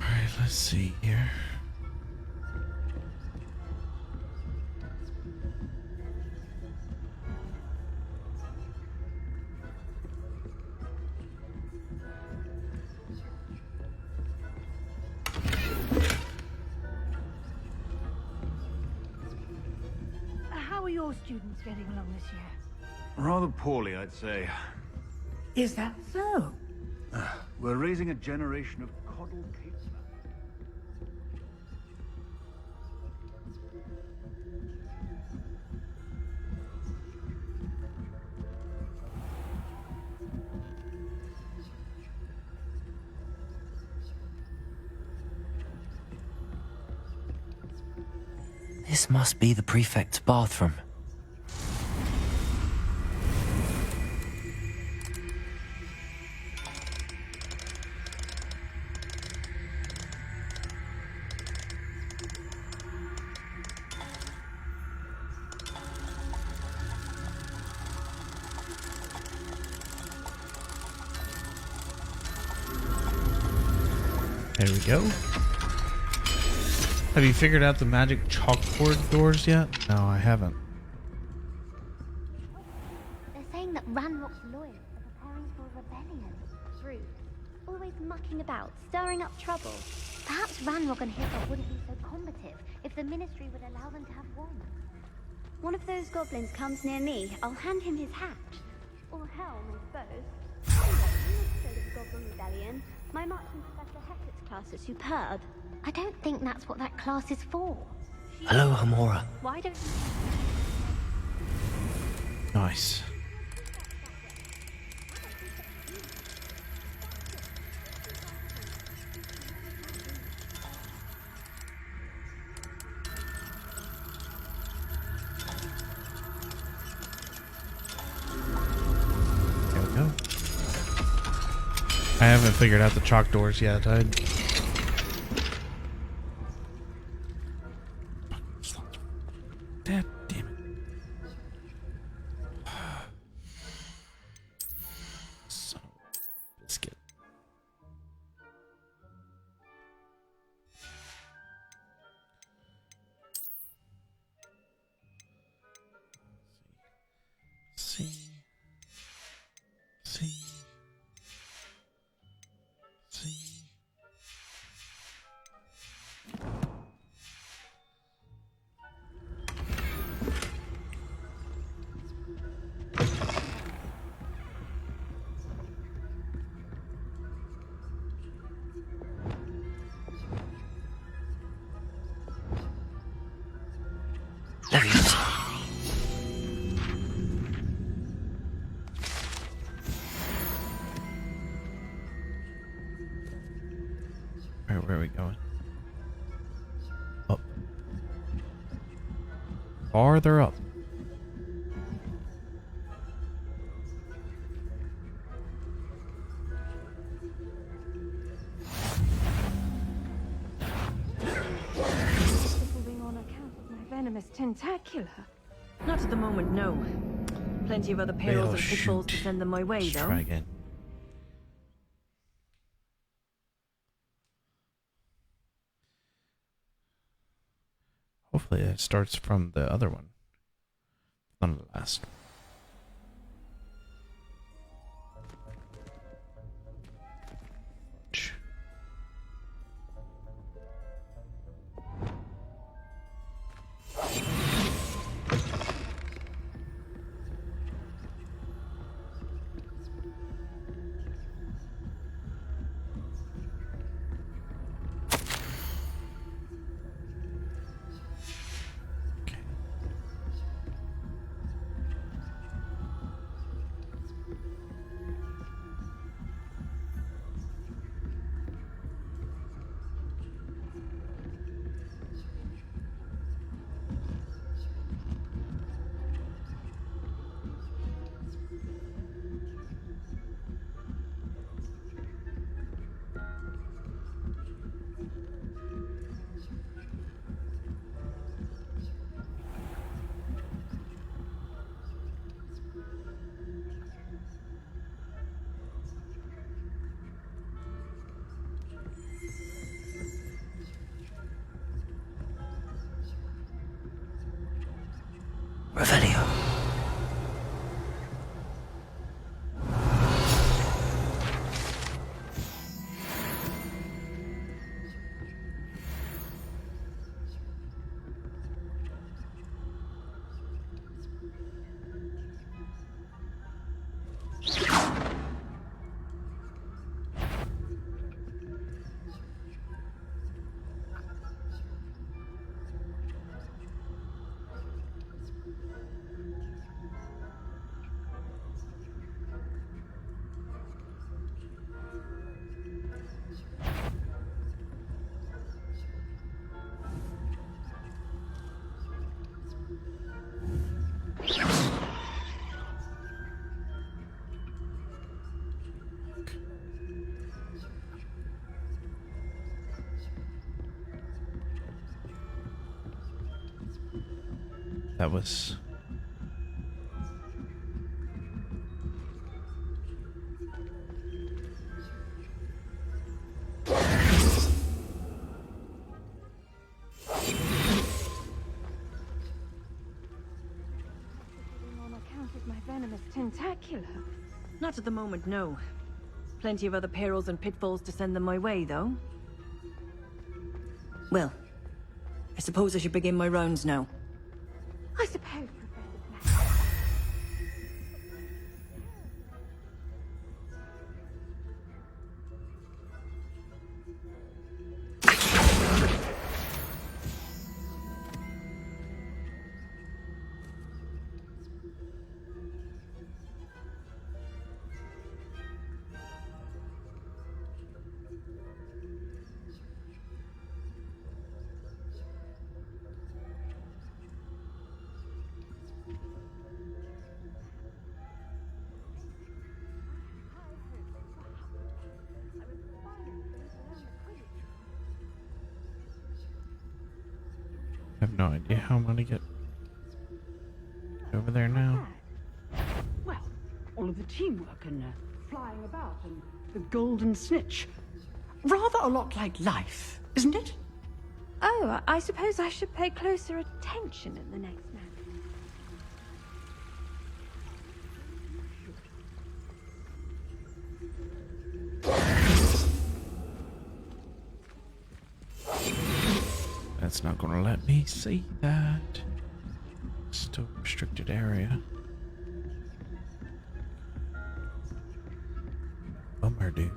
Alright, let's see here. How are your students getting along this year? Rather poorly, I'd say. Is that so? We're raising a generation of coddled capesmen. This must be the prefect's bathroom. There we go. Have you figured out the magic chalkboard doors yet? No, I haven't. They're saying that Ranrock's lawyers are preparing for a rebellion. Rude. Always mucking about, stirring up trouble. Perhaps Ranrock and Hitler wouldn't be so combative if the Ministry would allow them to have wands. One of those goblins comes near me, I'll hand him his hatch. Or helm, I suppose. Instead of Goblin Rebellion, my marching Professor Hector's class is superb. I don't think that's what that class is for. Hello, Hamora. Why don't Nice. There we go. I haven't figured out the chalk doors yet. Damn it. Son of a biscuit. See. Alright, where are we going? Up. Farther up. Moving on account of my venomous tentacular. Not at the moment, no. Plenty of other perils and pitfalls to send them my way, though. Try again. Hopefully it starts from the other one. Not the last. Revelio. That was... On account of my venomous tentacular. Not at the moment, no. Plenty of other perils and pitfalls to send them my way, though. Well, I suppose I should begin my rounds now. I suppose, I have no idea how I'm gonna get over there now. Well, all of the teamwork and flying about and the golden snitch. Rather a lot like life, isn't it? Oh, I suppose I should pay closer attention in the next match. That's not gonna let me see that. Still restricted area. Bummer, dude.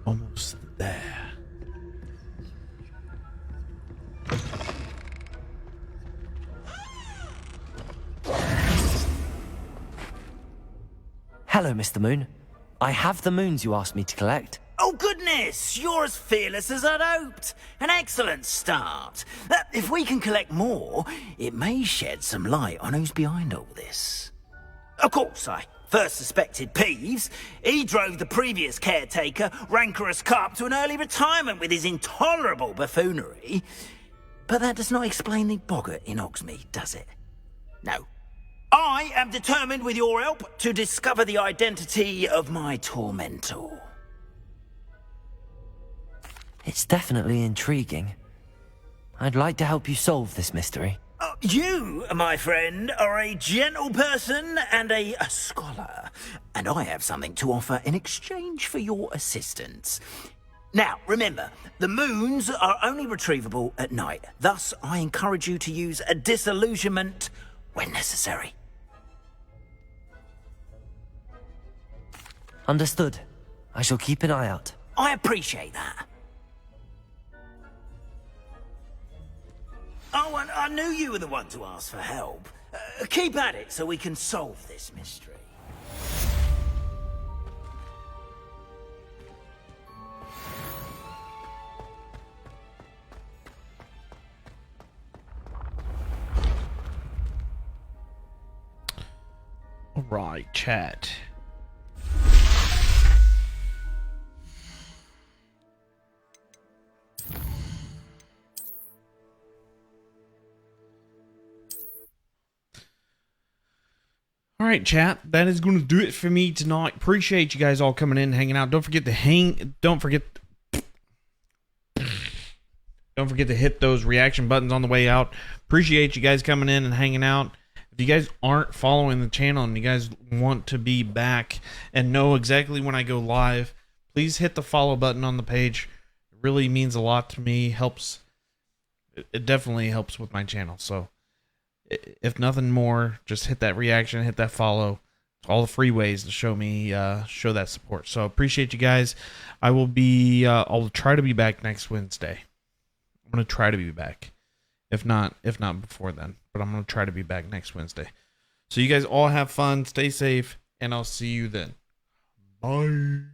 Almost there. Hello, Mr. Moon. I have the moons you asked me to collect. Oh, goodness! You're as fearless as I'd hoped. An excellent start. If we can collect more, it may shed some light on who's behind all this. Of course, I first suspected Peeves. He drove the previous caretaker, Rancorous Carp, to an early retirement with his intolerable buffoonery. But that does not explain the boggart in Hogsmeade, does it? No. I am determined, with your help, to discover the identity of my tormentor. It's definitely intriguing. I'd like to help you solve this mystery. You, my friend, are a gentle person and a scholar, and I have something to offer in exchange for your assistance. Now, remember, the moons are only retrievable at night. Thus, I encourage you to use a disillusionment when necessary. Understood. I shall keep an eye out. I appreciate that. Oh, and I knew you were the one to ask for help. Keep at it so we can solve this mystery. right, chat. All right, chat. That is going to do it for me tonight. Appreciate you guys all coming in and hanging out. Don't forget to hit those reaction buttons on the way out. Appreciate you guys coming in and hanging out. If you guys aren't following the channel and you guys want to be back and know exactly when I go live, please hit the follow button on the page. It really means a lot to me. It definitely helps with my channel. So if nothing more, just hit that reaction, hit that follow. All the free ways to show that support. So appreciate you guys. I'll try to be back next Wednesday. I'm going to try to be back. If not before then, but I'm going to try to be back next Wednesday. So you guys all have fun, stay safe, and I'll see you then. Bye.